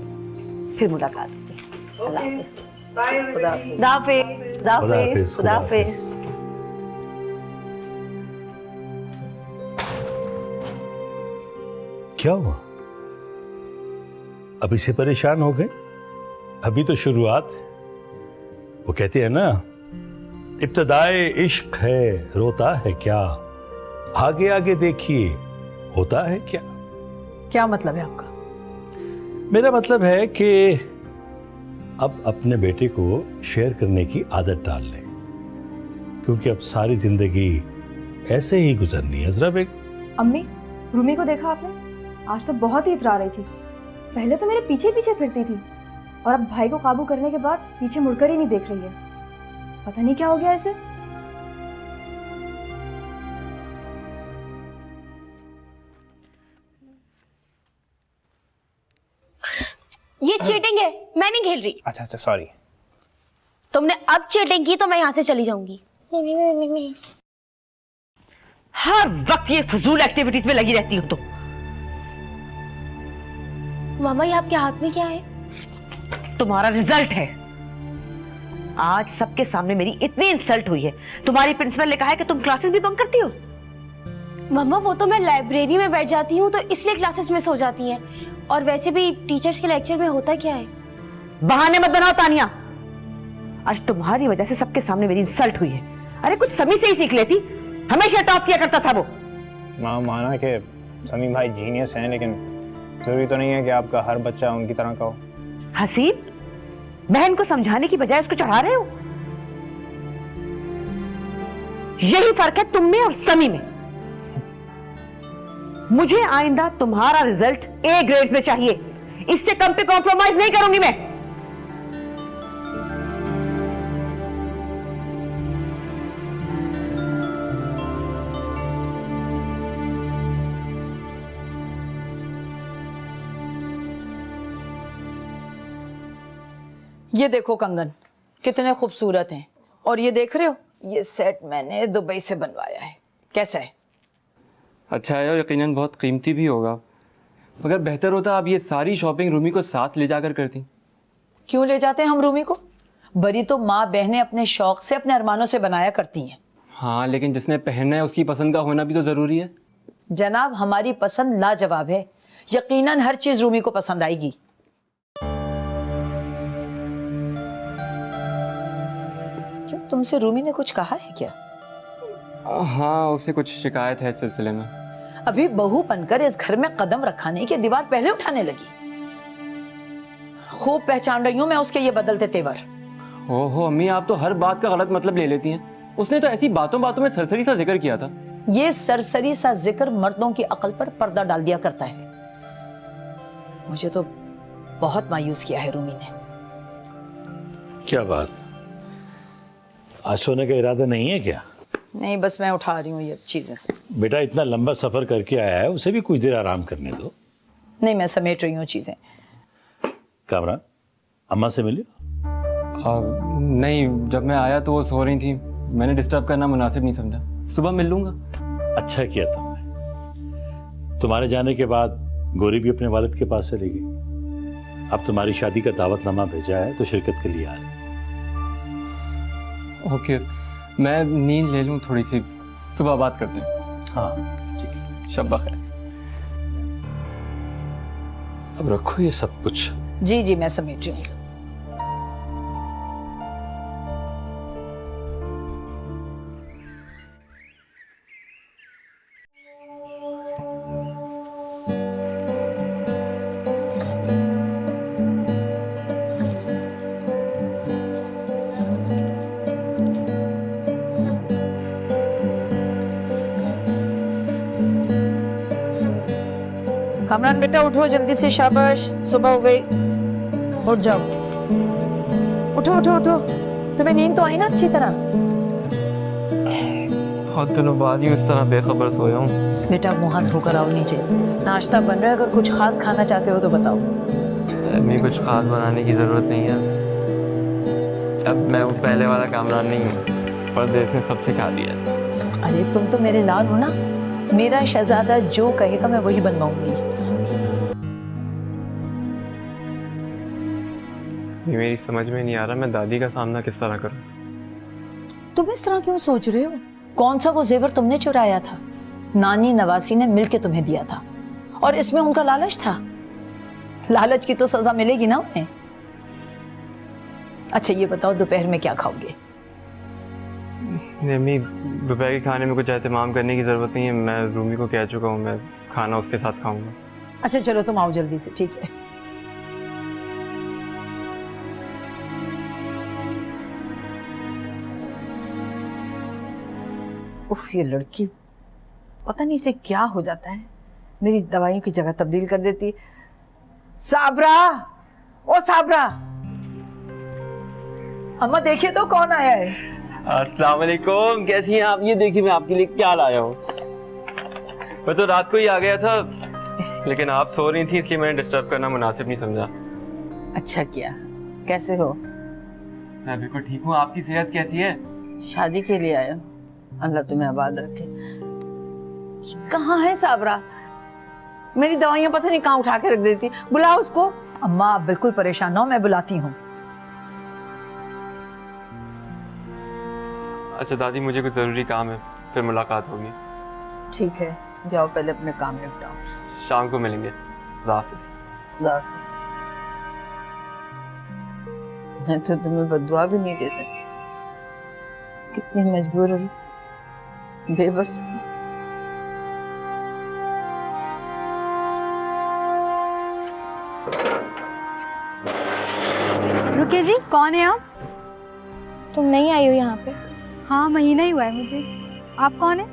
फिर मुलाकात होगी। खुदा हाफिज। खुदा हाफिज। क्या हुआ? अभी से परेशान हो गए? अभी तो शुरुआत। वो कहते हैं ना, इब्तदाए इश्क है रोता है क्या, आगे आगे देखिए होता है क्या? क्या मतलब है आपका? मेरा मतलब है कि अब अपने बेटे को शेयर करने की आदत डाल लें, क्योंकि अब सारी जिंदगी ऐसे ही गुजरनी है। जरा बेग अम्मी, रूमी को देखा आपने? आज तो बहुत ही इतरा रही थी। पहले तो मेरे पीछे पीछे फिरती थी और अब भाई को काबू करने के बाद पीछे मुड़कर ही नहीं देख रही है। पता नहीं क्या हो गया इसे। ये चीटिंग है, मैं नहीं खेल रही। अच्छा अच्छा सॉरी। तुमने अब चीटिंग की तो मैं यहाँ से चली जाऊंगी। हर वक्त ये फजूल एक्टिविटीज में लगी रहती हो तुम। मामा, ये आपके हाथ में क्या है? तुम्हारा रिजल्ट है। आज सबके सामने मेरी इतनी इंसल्ट हुई है। तुम्हारी प्रिंसिपल ने कहा है कि तुम क्लासेस भी बंक करती हो। मामा, वो तो मैं लाइब्रेरी में बैठ जाती हूँ तो इसलिए क्लासेस मिस हो जाती हैं। और वैसे भी टीचर्स के लेक्चर में होता क्या है? बहाने मत बनाओ तानिया। आज तुम्हारी वजह से सबके सामने मेरी इंसल्ट हुई है। अरे कुछ समी से ही सीख लेती। हमेशा टॉप किया करता था वो। माँ माना कि समी भाई जीनियस हैं, लेकिन जरूरी तो नहीं है कि आपका हर बच्चा उनकी तरह का हो। हसीब, बहन को समझाने की बजाय उसको चढ़ा रहे हो। यही फर्क है तुम में और समी में। मुझे आइंदा तुम्हारा रिजल्ट ए ग्रेड में चाहिए। इससे कम पे कॉम्प्रोमाइज नहीं करूंगी मैं। ये देखो कंगन कितने खूबसूरत हैं। और ये देख रहे हो, ये सेट मैंने दुबई से बनवाया है। कैसा है? अच्छा है और यकीनन बहुत कीमती भी होगा, मगर बेहतर होता आप ये सारी शॉपिंग रूमी को साथ ले जाकर करती। क्यों ले जाते हैं हम रूमी को? बरी तो माँ बहनें अपने शौक से, अपने अरमानों से बनाया करती हैं। हाँ, लेकिन जिसने पहनना है उसकी पसंद का होना भी तो जरूरी है। जनाब, हमारी पसंद लाजवाब है। यकीनन हर चीज रूमी को पसंद आएगी। क्यों, तुमसे रूमी ने कुछ कहा है क्या? हाँ, उसे कुछ शिकायत है इस सिलसिले में। अभी बहू बनकर इस घर में कदम रखाने की दीवार पहले उठाने लगी। खूब पहचान रही हूं मैं उसके ये बदलते तेवर। ओहो अम्मी, आप तो हर बात का गलत मतलब ले लेती हैं। उसने तो ऐसी बातों बातों में सरसरी सा जिक्र किया था। ये सरसरी सा जिक्र मर्दों की अकल पर पर्दा डाल दिया करता है। मुझे तो बहुत मायूस किया है रूमी ने। क्या बात, आज सोने का इरादा नहीं है क्या? नहीं, बस मैं उठा रही हूँ ये चीजें से। बेटा इतना लंबा सफर करके आया है, उसे भी कुछ देर आराम करने दो। नहीं, मैं समेट रही हूँ चीजें। कामरान, अम्मा से मिलियो? नहीं, जब मैं आया तो वो सो रही थी। मैंने डिस्टर्ब करना मुनासिब नहीं समझा। सुबह मिल लूंगा। अच्छा किया तुमने। तुम्हारे जाने के बाद गोरी भी अपने वालिद के पास चली गई। अब तुम्हारी शादी का दावतनामा भेजा है तो शिरकत के लिए आ रही। ओके, मैं नींद ले लूं थोड़ी सी, सुबह बात करते हैं। हाँ ठीक है, शब खैर। अब रखो ये सब कुछ। जी जी, मैं समेट रही हूँ सब। कामरान बेटा उठो जल्दी से, शाबाश, सुबह हो गई, उठ जाओ। उठो उठो उठो, तुम्हें नींद तो आई ना अच्छी तरह? बहुत दिनों बाद ही उस तरह बेखबर सोया हूँ। बेटा मुंह हाथ धोकर आओ नीचे, नाश्ता बन रहा है। अगर कुछ खास खाना चाहते हो तो बताओ। अम्मी, कुछ खास बनाने की जरूरत नहीं है। अब मैं वो पहले वाला कामरान नहीं हूँ, परदेस ने सब सिखा दिया। अरे तुम तो मेरे लाल हो ना। मेरा शहजादा जो कहेगा मैं वही बनवाऊंगी। मेरी समझ में नहीं आ रहा मैं दादी का सामना किस तरह करूं। तुम इस तरह क्यों सोच रहे हो? कौन सा वो जेवर तुमने चुराया था? नानी नवासी ने मिलके तुम्हें दिया था और इसमें उनका लालच था। लालच की तो सजा मिलेगी ना उन्हें। अच्छा ये बताओ दोपहर में क्या खाओगे? नहीं अम्मी, दोपहर के खाने में कुछ एहतमाम करने की ज़रूरत नहीं है। मैं रूमी को कह चुका हूँ, मैं खाना उसके साथ खाऊंगा। अच्छा चलो तुम आओ जल्दी से, ठीक है। उफ, ये लड़की पता नहीं इसे क्या हो जाता है, मेरी दवाइयों की जगह तब्दील कर देती। साबरा, ओ साबरा। अम्मा देखिए तो कौन आया है। अस्सलाम वालेकुम, कैसी हैं आप? ये देखिए मैं आपके लिए क्या लाया हूँ। मैं तो रात को ही आ गया था, लेकिन आप सो रही थी इसलिए मैंने डिस्टर्ब करना मुनासिब नहीं समझा। अच्छा किया। कैसे हो? मैं बिल्कुल ठीक हूँ। आपकी सेहत कैसी है? शादी के लिए आया, अल्लाह तुम्हें आबाद रखे। कहाँ है साबरा? मेरी दवाइयां पता नहीं कहाँ उठा के रख देती। बुलाओ उसको। अम्मा आप बिल्कुल परेशान ना हो, मैं बुलाती हूँ। अच्छा दादी, मुझे कुछ ज़रूरी काम है, फिर मुलाकात होगी। ठीक है, जाओ पहले अपने काम निपटाओ। शाम को मिलेंगे। अल्लाह हाफिज़। अल्लाह हाफिज़। मैं तो तुम्हें बद्दुआ भी नहीं दे सकती, कितनी मजबूर और बेबस। रुकिए जी, कौन है आप? तुम नहीं आई हो यहाँ पे? हाँ, महीना ही हुआ है मुझे। आप कौन है?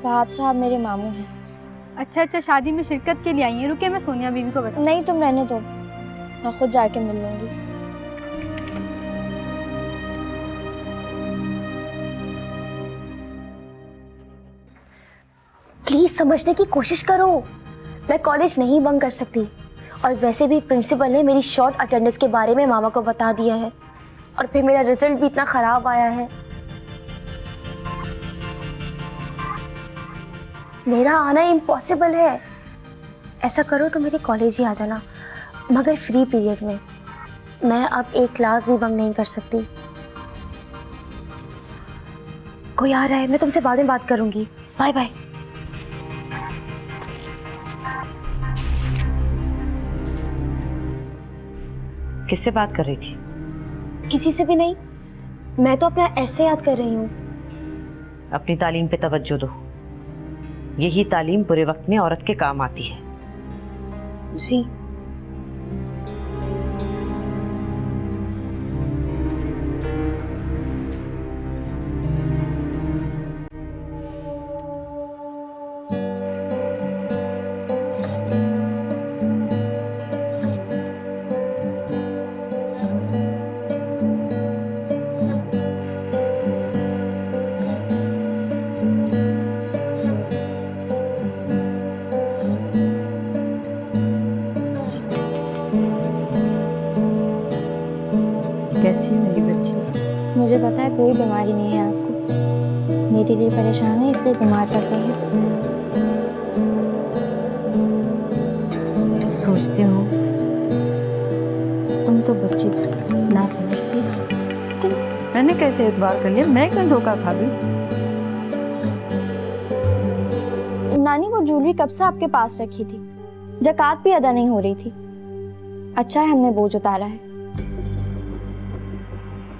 फहाद साहब मेरे मामू हैं। अच्छा अच्छा, शादी में शिरकत के लिए आई हैं। रुकिए मैं सोनिया बीवी को बता। नहीं तुम रहने दो, मैं खुद जाके मिल लूंगी। प्लीज समझने की कोशिश करो, मैं कॉलेज नहीं बंक कर सकती, और वैसे भी प्रिंसिपल ने मेरी शॉर्ट अटेंडेंस के बारे में मामा को बता दिया है, और फिर मेरा रिजल्ट भी इतना खराब आया है। मेरा आना इम्पॉसिबल है। ऐसा करो तो मेरे कॉलेज ही आ जाना, मगर फ्री पीरियड में। मैं अब एक क्लास भी बंक नहीं कर सकती। कोई आ रहा है, मैं तुमसे बाद में बात करूंगी। Bye bye. किससे बात कर रही थी? किसी से भी नहीं, मैं तो अपना ऐसे याद कर रही हूँ। अपनी तालीम पे तवज्जो दो, यही तालीम बुरे वक्त में औरत के काम आती है। जी। कैसी है मेरी बच्ची? मुझे पता है कोई बीमारी नहीं है आपको, मेरे लिए परेशान है इसलिए बीमार पड़ गई है। सोचती हूँ तुम तो बच्ची थी, ना समझती, लेकिन मैंने कैसे एतबार कर लिया, मैं क्यों धोखा खा गई? नानी वो ज्वेलरी कब से आपके पास रखी थी, ज़कात भी अदा नहीं हो रही थी। अच्छा है हमने बोझ उतारा है।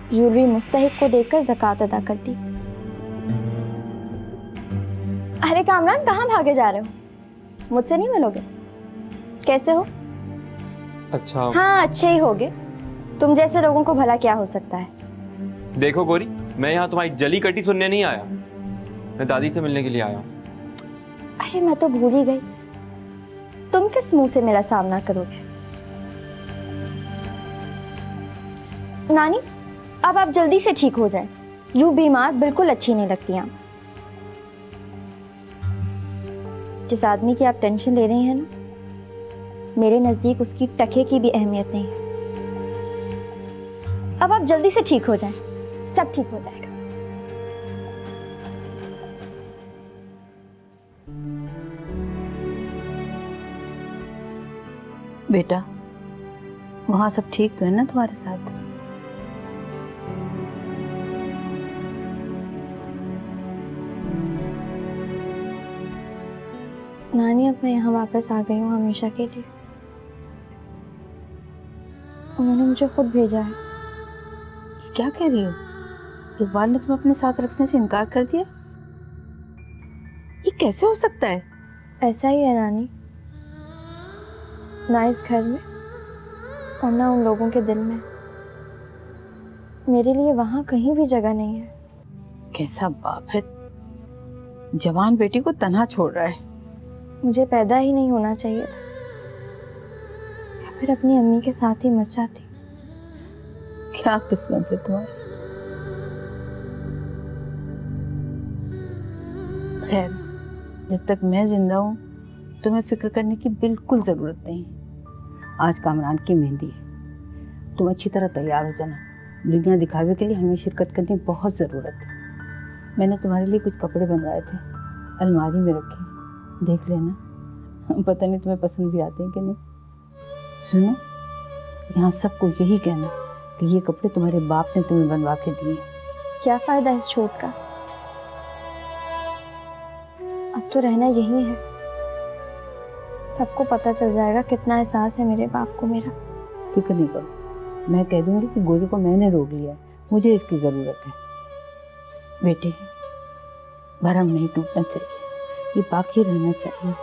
ज्वेलरी मुस्तहिक को देखकर ज़कात अदा कर दी। अरे कामरान, कहाँ भागे जा रहे हो? मुझसे नहीं मिलोगे? कैसे हो? अच्छा। हाँ अच्छे ही होगे, तुम जैसे लोगों को भला क्या हो सकता है। देखो गोरी, मैं यहाँ तुम्हारी जली कटी सुनने नहीं आया, मैं दादी से मिलने के लिए आया हूँ। अरे मैं तो भूल ही गई, तुम किस मुंह से मेरा सामना करोगे? नानी अब आप जल्दी से ठीक हो जाएं, यूं बीमार बिल्कुल अच्छी नहीं लगती आप। जिस आदमी की आप टेंशन ले रही हैं ना, मेरे नजदीक उसकी टके की भी अहमियत नहीं है। अब आप जल्दी से ठीक हो जाएं, सब ठीक हो जाएगा। बेटा, वहां सब ठीक तो है ना तुम्हारे साथ? नानी अब मैं यहाँ वापस आ गई हूँ हमेशा के लिए। उन्होंने मुझे खुद भेजा है। क्या कह रही हो? इकबाल ने तुम्हें अपने साथ रखने से इनकार कर दिया? ये कैसे हो सकता है? ऐसा ही है नानी, ना इस घर में और ना उन लोगों के दिल में। मेरे लिए वहां कहीं भी जगह नहीं है। कैसा बाप है, जवान बेटी को तन्हा छोड़ रहा है। मुझे पैदा ही नहीं होना चाहिए था, या फिर अपनी अम्मी के साथ ही मर जाती। क्या किस्मत है तुम्हारी। खैर, जब तक मैं जिंदा हूँ तुम्हें फिक्र करने की बिल्कुल जरूरत नहीं। आज कामरान की मेहंदी है, तुम अच्छी तरह तैयार हो जाना। दुनिया दिखावे के लिए हमें शिरकत करनी बहुत ज़रूरत है। मैंने तुम्हारे लिए कुछ कपड़े बनवाए थे, अलमारी में रखे, देख लेना। पता नहीं तुम्हें पसंद भी आते हैं कि नहीं। सुनो, यहाँ सबको यही कहना कि ये कपड़े तुम्हारे बाप ने तुम्हें बनवा के दिए। क्या फायदा इस छूट का, अब तो रहना यही है। सबको पता चल जाएगा कितना एहसास है मेरे बाप को मेरा। फिक्र नहीं करो, मैं कह दूंगी कि गोरी को मैंने रोक लिया है, मुझे इसकी ज़रूरत है। बेटी, भरम नहीं टूटना चाहिए, ये बाकी रहना चाहिए।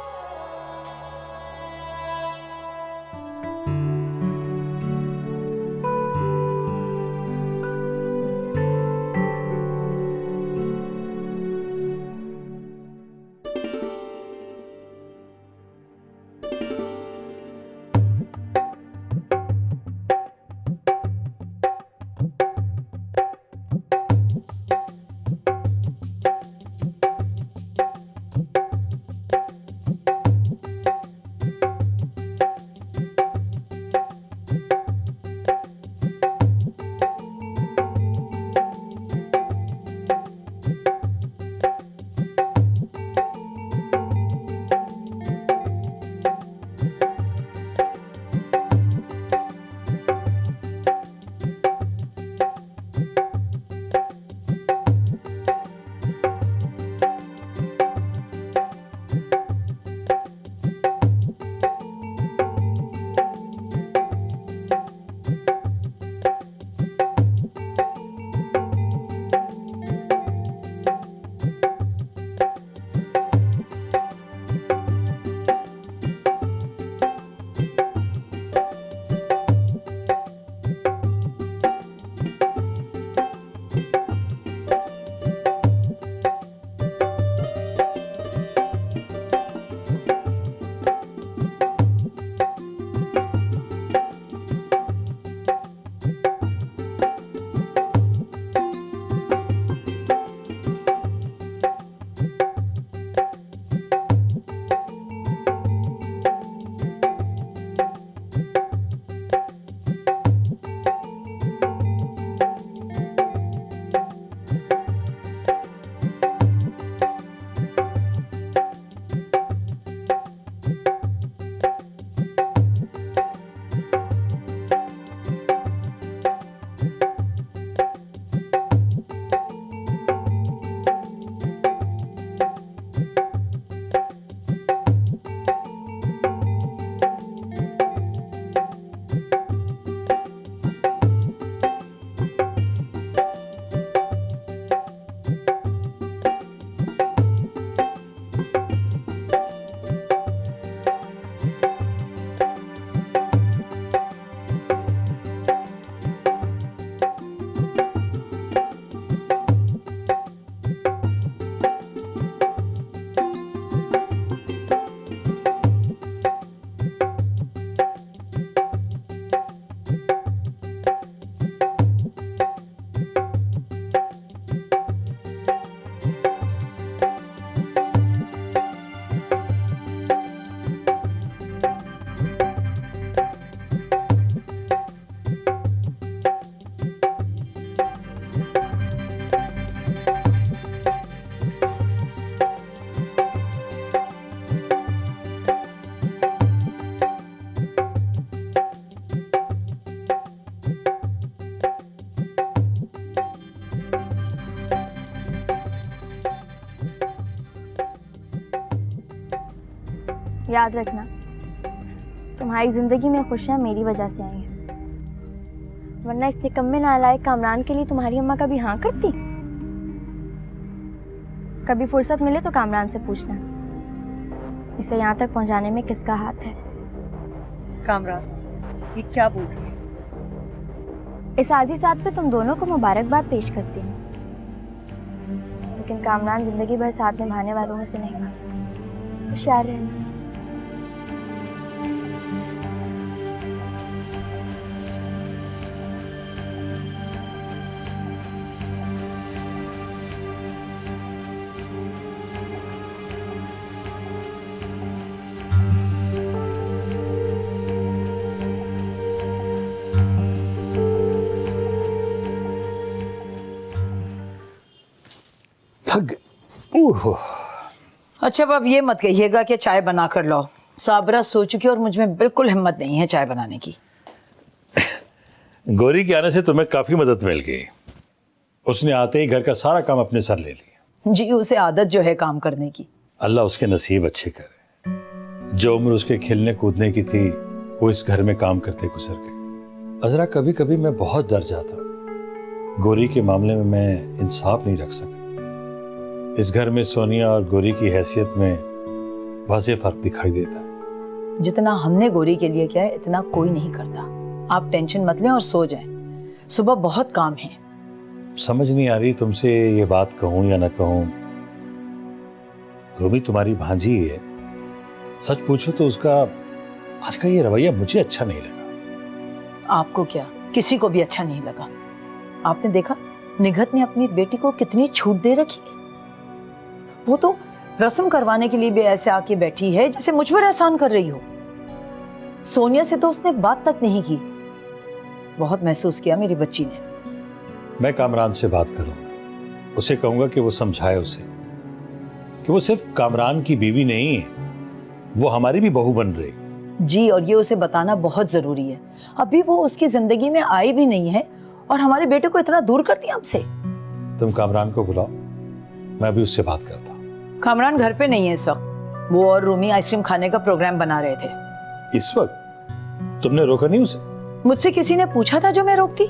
याद रखना, तुम्हारी जिंदगी में खुशियाँ मेरी वजह से आई हैं, वरना इस निकम्मे नालायक कामरान के लिए तुम्हारी अम्मा कभी हाँ करती। कभी फुर्सत मिले तो कामरान से पूछना इसे यहाँ तक पहुँचाने में किसका हाथ है। कामरान, ये क्या बोल रही है? इस आजी साथ पे तुम दोनों को मुबारकबाद पेश करती हूँ, लेकिन कामरान जिंदगी भर साथ निभाने वालों में से नहीं बना। होशियार रहना। अच्छा अब ये मत कहिएगा कि चाय बना कर लाओ। साबरा सो चुकी और मुझ में बिल्कुल हिम्मत नहीं है चाय बनाने की। गौरी के आने से तुम्हें काफी मदद मिल गई। उसने आते ही घर का सारा काम अपने सर ले लिया। जी उसे आदत जो है काम करने की। अल्लाह उसके नसीब अच्छे करे। जो उम्र उसके खेलने कूदने की थी वो इस घर में काम करते गुजर गई। अजरा कभी कभी मैं बहुत डर जाता। गौरी के मामले में मैं इंसाफ नहीं रख सका। इस घर में सोनिया और गौरी की हैसियत में वाज़ेह फर्क दिखाई देता। जितना हमने गौरी के लिए किया है इतना कोई नहीं करता। आप टेंशन मत लें और सो जाएं। सुबह बहुत काम है। समझ नहीं आ रही तुमसे ये बात कहूं या ना कहूं। रूमी तुम्हारी भांजी है। सच पूछो तो उसका आज का ये रवैया मुझे अच्छा नहीं लगा। आपको क्या, किसी को भी अच्छा नहीं लगा। आपने देखा निघत ने अपनी बेटी को कितनी छूट दे रखी है। वो तो रस्म करवाने के लिए भी ऐसे आके बैठी है जैसे मुझ पर एहसान कर रही हो। सोनिया से तो उसने बात तक नहीं की। बहुत महसूस किया मेरी बच्ची ने। मैं कामरान से बात करूं, उसे कहूंगा कि वो समझाए उसे कि वो सिर्फ कामरान की बीवी नहीं है, वो हमारी भी बहू बन रही। जी और ये उसे बताना बहुत जरूरी है। अभी वो उसकी जिंदगी में आई भी नहीं है और हमारे बेटे को इतना दूर कर दिया हमसे। तुम कामरान को बुलाओ, मैं अभी उससे बात करता हूं। कामरान घर पे नहीं है इस वक्त। वो और रूमी आइसक्रीम खाने का प्रोग्राम बना रहे थे। इस वक्त तुमने रोका नहीं उसे? मुझसे किसी ने पूछा था जो मैं रोकती?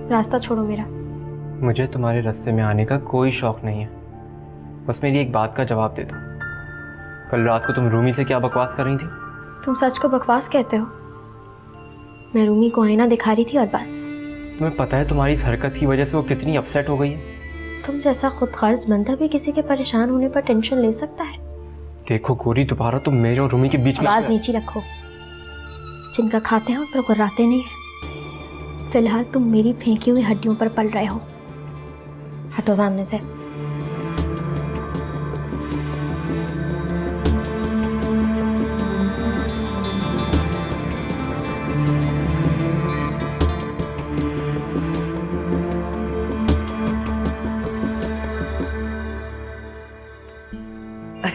रास्ता छोड़ो मेरा। मुझे तुम्हारे रास्ते में आने का कोई शौक नहीं है। बस मेरी एक बात का जवाब दे दो। कल रात को तुम रूमी से क्या बकवास कर रही थी? तुम सच को बकवास कहते हो? मैं रूमी को आईना दिखा रही थी और बस। तुम्हें पता है तुम्हारी इस हरकत की वजह से वो कितनी अपसेट हो गई है? तुम जैसा खुद गर्ज बंदा भी किसी के परेशान होने पर टेंशन ले सकता है। देखो गौरी, दोबारा तुम मेरे और रूमी के बीच में आवाज नीची रखो। जिनका खाते हैं उन पर गुर्राते नहीं है। फिलहाल तुम मेरी फेंकी हुई हड्डियों पर पल रहे हो। हटो सामने से। अरे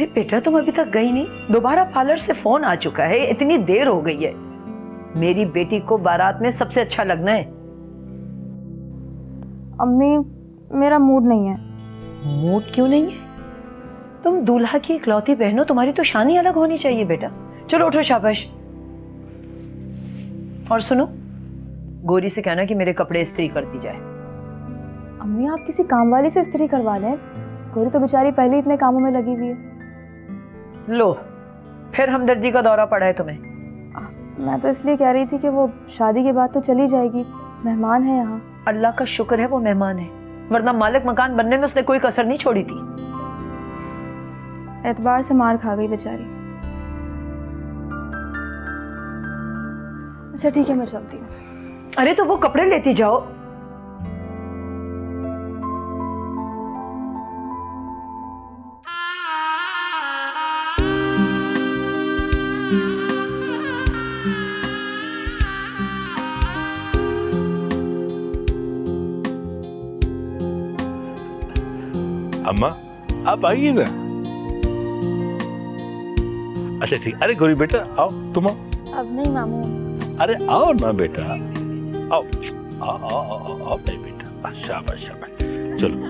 बेटा तुम अभी तक गई नहीं? दोबारा पार्लर से फोन आ चुका है। इतनी देर हो गई है। मेरी बेटी को बारात में सबसे अच्छा लगना है। अम्मी मेरा मूड नहीं है। मूड क्यों नहीं है? तुम दूल्हा की इकलौती बहन हो, तुम्हारी तो शान ही अलग होनी चाहिए बेटा। चलो उठो, शाबाश। और सुनो, गौरी से कहना कि मेरे कपड़े इस्त्री करती जाए। अम्मी आप किसी काम वाली से इस्त्री करवा लें। गौरी तो बेचारी पहले इतने कामों में लगी हुई है। लो, फिर हमदर्दी का दौरा पड़ा है तुम्हें। मैं तो इसलिए कह रही थी कि वो शादी के बाद तो चली जाएगी, मेहमान है यहाँ। अल्लाह का शुक्र है वो मेहमान है, वरना मालिक मकान बनने में उसने कोई कसर नहीं छोड़ी थी। एतबार से मार खा गई बेचारी। अच्छा ठीक है, मैं चलती हूँ। अरे तो वो कपड़े लेती जाओ। अम्मा आप आइए ना। अच्छा ठीक। अरे गौरी बेटा आओ, तुम आओ। अब नहीं मामू। अरे आओ ना बेटा, आओ आओ आओ आओ, आओ मेरे बेटा। शाबाश शाबाश। चलो।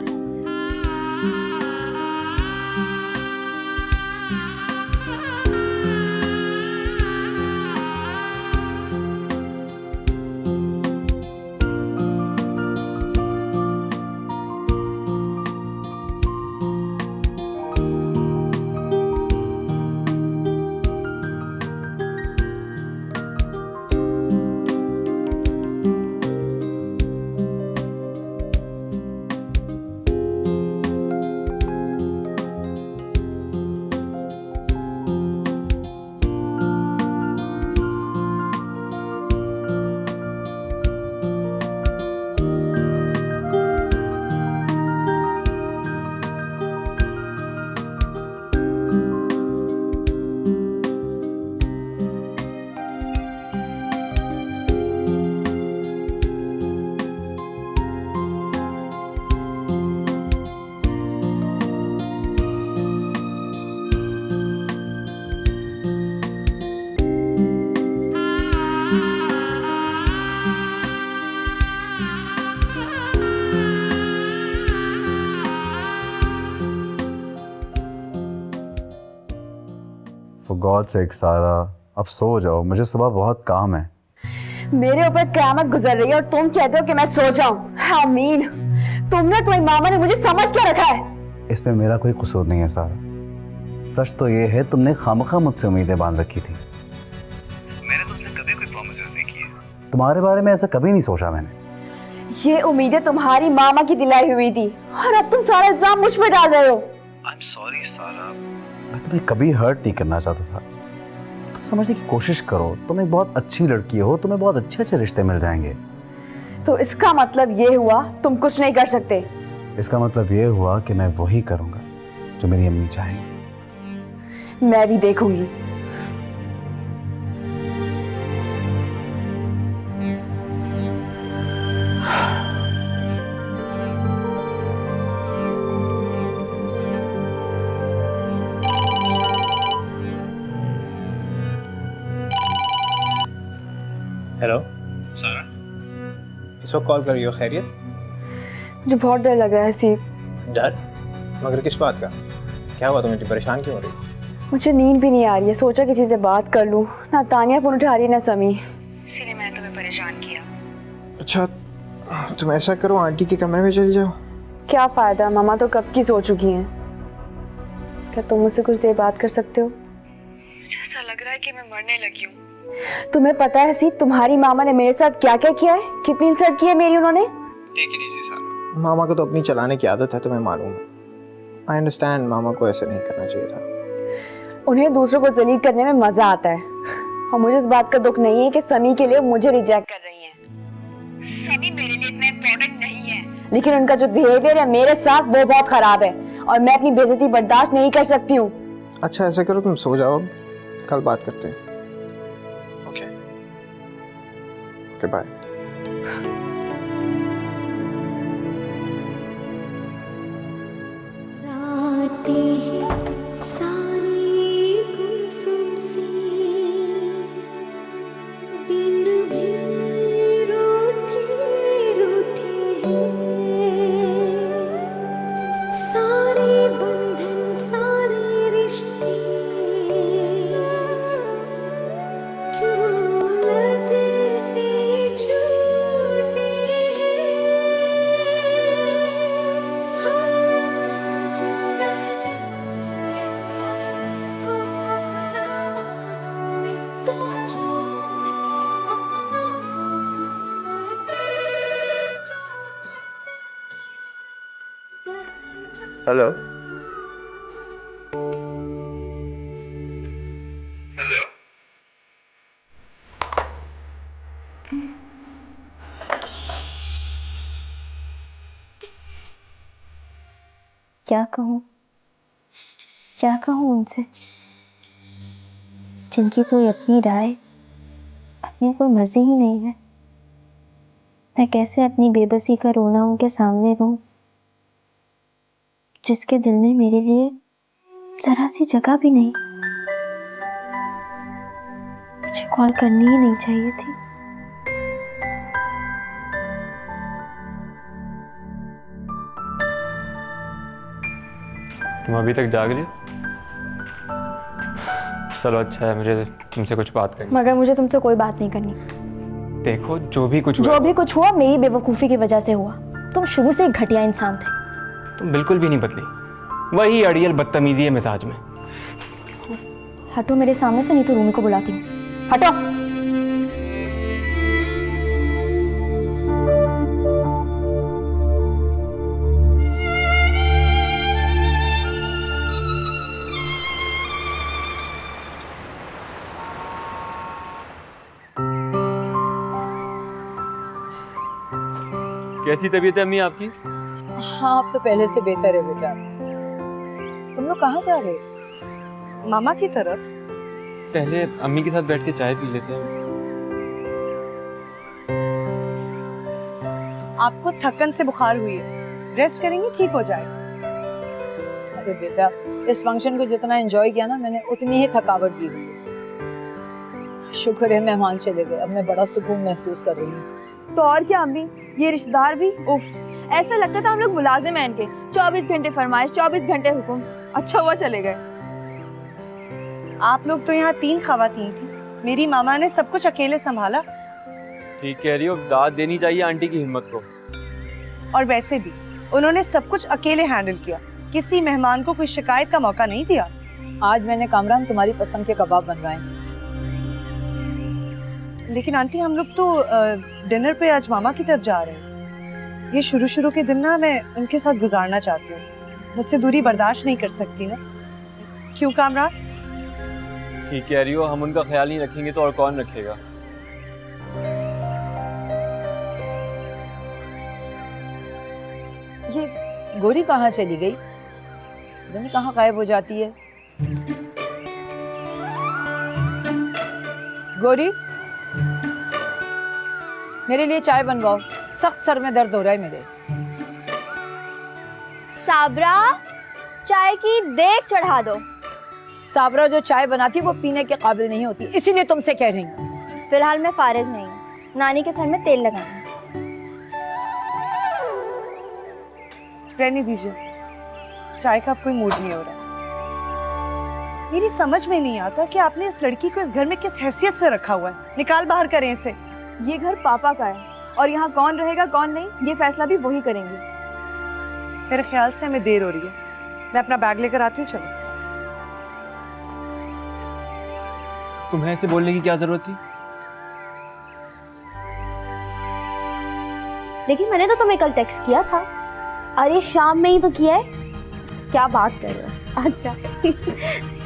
For God's sake, सारा अब सो जाओ, मुझे सुबह बहुत काम है। मेरे ऊपर क़यामत गुजर रही है और तुम कहते हो कि मैं सो जाऊं। How mean! तुमने तुम्हारी मामा ने मुझे समझ क्या रखा है? इसमें मेरा कोई कसूर नहीं है सारा। सच तो ये है तुमने खामखा मुझसे उम्मीदें बांध रखी थी। मैंने तुमसे कभी कोई प्रॉमिसेस नहीं किए। तुम्हारे बारे में ऐसा कभी नहीं सोचा मैंने। ये उम्मीदें तुम्हारी मामा की दिलाई हुई थी और अब तुम सारा इल्जाम मुझ पे डाल रहे हो। I'm sorry सारा, मैं तुम्हें कभी हर्ट नहीं करना चाहता था। तुम समझने की कोशिश करो, तुम एक बहुत अच्छी लड़की हो, तुम्हें बहुत अच्छे अच्छे रिश्ते मिल जाएंगे। तो इसका मतलब ये हुआ तुम कुछ नहीं कर सकते? इसका मतलब ये हुआ कि मैं वही करूंगा जो मेरी अम्मी चाहेंगी। मैं भी देखूंगी। हेलो सारा, इस वक्त कॉल कर रही हो? खैरियत? मुझे बहुत डर लग रहा है सीप। डर? मगर किस बात का? क्या हुआ, तुम इतनी परेशान क्यों हो रही? मुझे नींद भी नहीं आ रही है, सोचा किसी से बात कर लूं। ना तानिया फोन उठा रही है ना समी, इसीलिए मैंने तुम्हें परेशान किया। अच्छा तुम ऐसा करो, आंटी के कमरे में चली जाओ। क्या फायदा, मामा तो कब की सो चुकी हैं। क्या तुम मुझसे कुछ देर बात कर सकते हो? मुझे ऐसा लग रहा है कि मैं मरने लगी हूँ। तुम्हें पता है सीप, तुम्हारी मामा ने मेरे साथ क्या क्या किया है, कितनी इंसल्ट की है मेरी उन्होंने। टेक इट इजी सारा, मामा को तो अपनी चलाने की आदत है, तुम्हें मालूम है। आई अंडरस्टैंड, मामा को ऐसे नहीं करना चाहिए था। उन्हें दूसरों को जलील करने में मजा आता है और मुझे इस बात का दुख नहीं है कि समी के लिए मुझे रिजेक्ट कर रही हैं। समी मेरे लिए इतना इम्पोर्टेंट नहीं है, लेकिन उनका जो बिहेवियर है मेरे साथ वो बहुत खराब है और मैं अपनी बेइज्जती बर्दाश्त नहीं कर सकती हूँ। अच्छा ऐसा करो, तुम सो जाओ, कल बात करते हैं। Okay okay bye. हेलो क्या कहूँ उनसे, जिनकी कोई अपनी राय, अपनी कोई मर्जी ही नहीं है। मैं कैसे अपनी बेबसी का रोना उनके सामने दूं, जिसके दिल में मेरे लिए जरा सी जगह भी नहीं। मुझे कॉल करनी ही नहीं चाहिए थी। तुम अभी तक जाग रही हो? चलो अच्छा है, मुझे तुमसे कुछ बात करनी। मगर मुझे तुमसे कोई बात नहीं करनी। देखो जो भी कुछ हुआ मेरी बेवकूफ़ी की वजह से हुआ। तुम शुरू से एक घटिया इंसान थे। तुम बिल्कुल भी नहीं बदली, वही अड़ियल बदतमीजी है मिजाज में। हटो मेरे सामने से, नहीं तो रूमी को बुलाती हूँ। हटो। कैसी तबीयत है अम्मी आपकी? हाँ अब तो पहले से बेहतर है बेटा। तुम लोग कहाँ जा रहे हो? मामा की तरफ। पहले अम्मी के साथ बैठ के चाय पी लेते हैं। आपको थकन से बुखार हुई है, रेस्ट करेंगे ठीक हो जाएगा। अरे बेटा, इस फंक्शन को जितना एंजॉय किया ना मैंने, उतनी ही थकावट भी हुई है। शुक्र है मेहमान चले गए, अब मैं बड़ा सुकून महसूस कर रही हूँ। तो और क्या अम्मी, ये रिश्तेदार भी उफ, ऐसा लगता था हम लोग मुलाजिम हैं इनके। 24 घंटे फरमाइश, 24 घंटे हुक्म। अच्छा हुआ चले गए। आप लोग तो यहाँ 3 खवातीन थी, मेरी मामा ने सब कुछ अकेले संभाला। ठीक कह रही हो, दाद देनी चाहिए आंटी की हिम्मत को। और वैसे भी उन्होंने सब कुछ अकेले हैंडल किया, किसी मेहमान को कोई शिकायत का मौका नहीं दिया। आज मैंने कामरान तुम्हारी पसंद के कबाब बनवाए। लेकिन आंटी हम लोग तो डिनर पे आज मामा की तरफ जा रहे हैं। ये शुरू के दिन ना मैं उनके साथ गुजारना चाहती हूँ, मुझसे दूरी बर्दाश्त नहीं कर सकती ना। क्यों कामरान? ठीक कह रही हो, हम उनका ख्याल नहीं रखेंगे तो और कौन रखेगा। ये गोरी कहाँ चली गई? पता नहीं कहाँ गायब हो जाती है। गोरी, मेरे लिए चाय बनवाओ, सख्त सर में दर्द हो रहा है मेरे। साबरा, चाय की देग चढ़ा दो। साबरा जो चाय बनाती है वो पीने के काबिल नहीं होती, इसीलिए तुमसे कह रही हूँ। फिलहाल मैं फारिग नहीं हूँ, नानी के सर में तेल लगाना। रहने दीजिए, चाय का कोई मूड नहीं हो रहा। मेरी समझ में नहीं आता कि आपने इस लड़की को इस घर में किस हैसियत से रखा हुआ है। निकाल बाहर करें इसे। ये घर पापा का है और यहाँ कौन रहेगा कौन नहीं, ये फैसला भी वही करेंगे। मेरे ख्याल से हमें देर हो रही है, मैं अपना बैग लेकर आती हूँ। चलो। तुम्हें ऐसे बोलने की क्या जरूरत थी? लेकिन मैंने तो तुम्हें कल टेक्स्ट किया था। अरे शाम में ही तो किया है, क्या बात कर रहे हो? अच्छा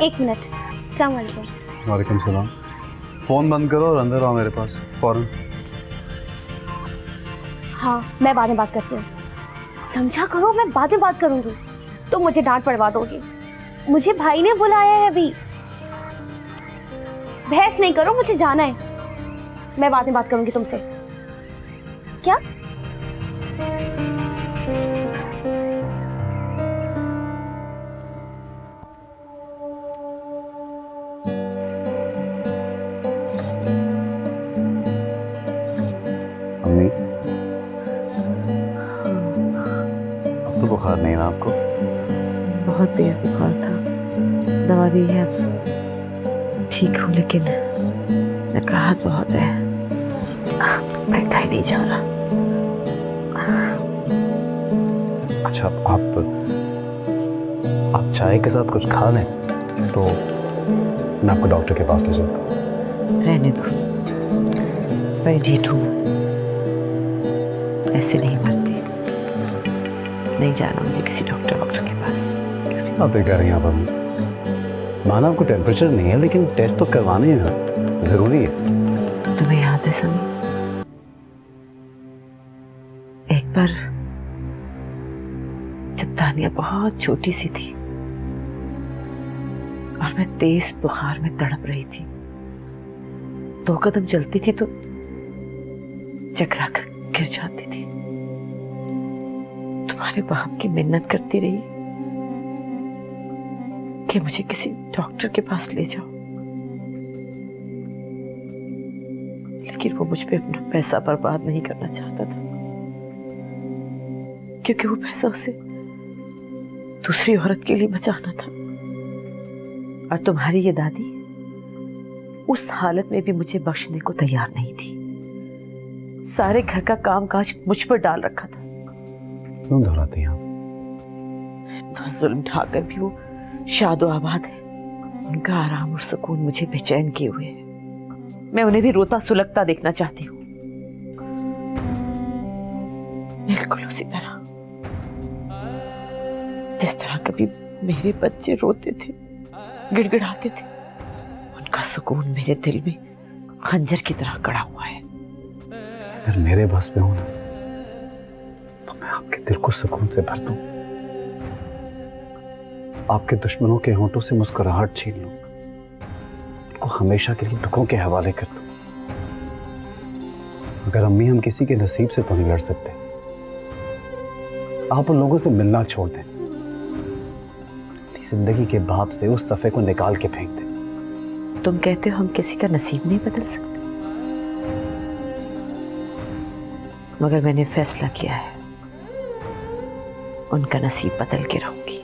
एक मिनट। अस्सलाम वालेकुम। वालेकुम सलाम। फोन बंद करो और अंदर आओ मेरे पास फौरन। हाँ मैं बाद में बात करती हूँ। समझा करो, मैं बाद में बात करूंगी तो मुझे डांट पड़वा दोगी। मुझे भाई ने बुलाया है अभी। बहस नहीं करो, मुझे जाना है। मैं बाद में बात करूंगी तुमसे। क्या? अम्मी, अब तो बुखार नहीं ना आपको? बहुत तेज बुखार था, दवा दी है, ठीक हूँ, लेकिन नकाहत बहुत है, बैठा ही नहीं जा रहा। अच्छा आप चाय के साथ कुछ खा लें तो मैं आपको डॉक्टर के पास ले जाता हूँ। रहने दो, मैं ठीक हूँ, ऐसे नहीं मरती। नहीं जाना मुझे किसी डॉक्टर के पास। कैसी बातें कर रही हैं आप अभी? माना आपको टेम्परेचर नहीं है, लेकिन टेस्ट तो करवाने हैं ना, जरूरी है। तुम्हें याद है सनी, एक बार जब तानिया बहुत छोटी सी थी और मैं तेज बुखार में तड़प रही थी, 2 कदम चलती थी तो चकरा कर गिर जाती थी। तुम्हारे बाप की मिन्नत करती रही कि मुझे किसी डॉक्टर के पास ले जाओ, लेकिन वो मुझ पे अपना पैसा बर्बाद नहीं करना चाहता था, क्योंकि वो पैसा उसे दूसरी औरत के लिए बचाना था। और तुम्हारी ये दादी उस हालत में भी मुझे बख्शने को तैयार नहीं थी। सारे घर का कामकाज मुझ पर डाल रखा था। क्यों दोहराती हैं आप? इतना जुल्म ढाकर भी वो शादो आबाद है। उनका आराम और सुकून मुझे बेचैन किए हुए है। मैं उन्हें भी रोता सुलगता देखना चाहती हूँ, बिल्कुल उसी तरह जिस तरह कभी मेरे बच्चे रोते थे, गिड़गिड़ाते थे। उनका सुकून मेरे दिल में खंजर की तरह गड़ा हुआ है। अगर मेरे बस में हो ना तो मैं आपके दिल को सुकून से भर दूं, आपके दुश्मनों के होंठों से मुस्कुराहट छीन लूं, उनको हमेशा के लिए दुखों के हवाले कर दूं। अगर अम्मी हम किसी के नसीब से तो नहीं लड़ सकते, आप उन लोगों से मिलना छोड़ दें, अपनी जिंदगी के बाप से उस सफ़े को निकाल के फेंक दें। तुम कहते हो हम किसी का नसीब नहीं बदल सकते, मगर मैंने फैसला किया है उनका नसीब बदल के रहूंगी।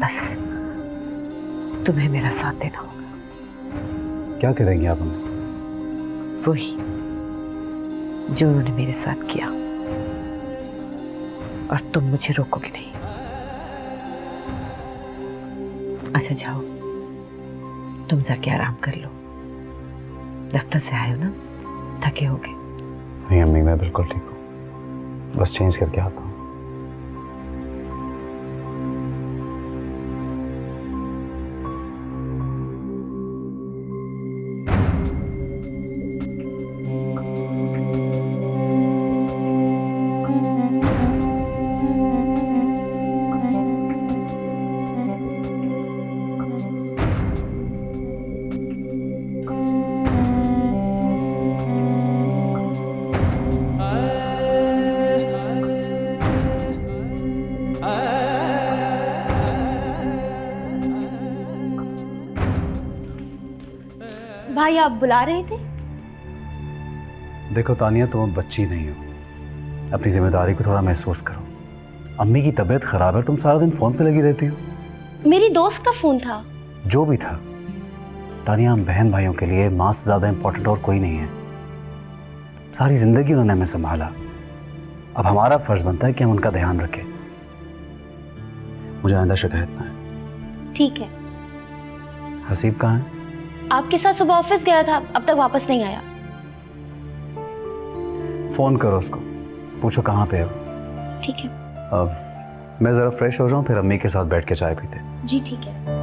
बस तुम्हें मेरा साथ देना होगा। क्या करेंगे आप हमें? वही जो उन्होंने मेरे साथ किया, और तुम मुझे रोकोगे नहीं। अच्छा जाओ, तुम जाके आराम कर लो। दफ्तर से आए हो ना, थके होगे। नहीं अम्मी, मैं बिल्कुल ठीक हूँ, बस चेंज करके आता हूँ। भाई आप बुला रहे थे? देखो तानिया, तुम अब बच्ची नहीं हो, अपनी जिम्मेदारी को थोड़ा महसूस करो। अम्मी की तबीयत खराब है, तुम सारा दिन फोन पे लगी रहती हो। मेरी दोस्त का फोन था। जो भी था तानिया, हम बहन भाइयों के लिए माँ से ज्यादा इंपॉर्टेंट और कोई नहीं है। सारी जिंदगी उन्होंने हमें संभाला, अब हमारा फर्ज बनता है कि हम उनका ध्यान रखें। मुझे आइंदा शिकायत ना है। ठीक है। हसीब कहाँ है? आपके साथ सुबह ऑफिस गया था, अब तक वापस नहीं आया। फोन करो उसको, पूछो कहाँ पे हो। ठीक है। अब मैं जरा फ्रेश हो जाऊं, फिर अम्मी के साथ बैठ के चाय पीते। जी ठीक है।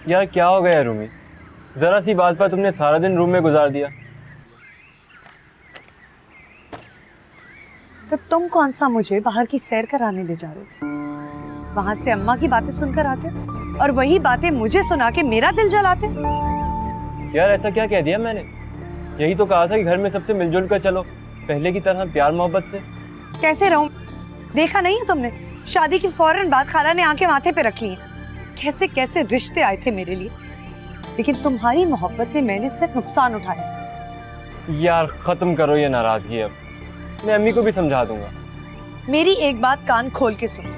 यार क्या हो गया रूमी, जरा सी बात पर तुमने सारा दिन रूम में गुजार दिया। तो तुम कौन सा मुझे बाहर की सैर कराने ले जा रहे थे? वहां से अम्मा की बातें सुनकर आते और वही बातें मुझे सुना के मेरा दिल जलाते। यार ऐसा क्या कह दिया मैंने? यही तो कहा था कि घर में सबसे मिलजुल कर चलो, पहले की तरह प्यार मोहब्बत से। कैसे रहूं? देखा नहीं है तुमने, शादी की फौरन बाद खाला ने आंखें माथे पे रख ली हैं। कैसे कैसे रिश्ते आए थे मेरे लिए, लेकिन तुम्हारी मोहब्बत में मैंने सिर्फ नुकसान उठाया। यार खत्म करो ये नाराजगी, अब मैं अम्मी को भी समझा दूंगा। मेरी एक बात कान खोल के सुनो,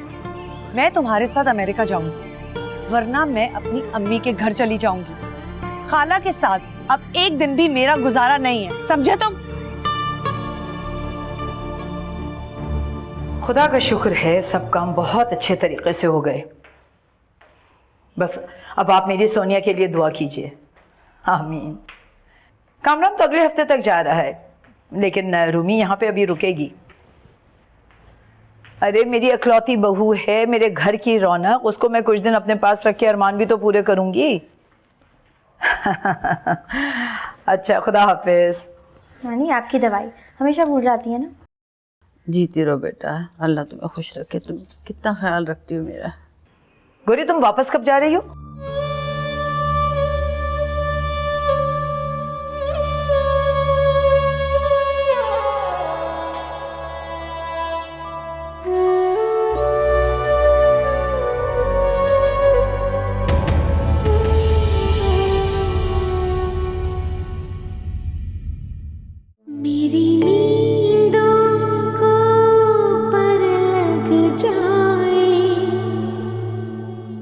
मैं तुम्हारे साथ अमेरिका जाऊंगी, वरना मैं अपनी अम्मी के घर चली जाऊंगी। खाला के साथ अब एक दिन भी मेरा गुजारा नहीं है, समझे तुम? खुदा का शुक्र है, सब काम बहुत अच्छे तरीके से हो गए। बस अब आप मेरी सोनिया के लिए दुआ कीजिए। आमीन। कामरान तो अगले हफ्ते तक जा रहा है, लेकिन रूमी यहाँ पे अभी रुकेगी। अरे मेरी अखलौती बहू है, मेरे घर की रौनक, उसको मैं कुछ दिन अपने पास रख के अरमान भी तो पूरे करूँगी। अच्छा, खुदा हाफिज। नानी आपकी दवाई हमेशा भूल जाती है ना। जीती रहो बेटा, अल्लाह तुम्हें खुश रखे। तुम कितना ख्याल रखती हो मेरा। गौरी, तुम वापस कब जा रही हो?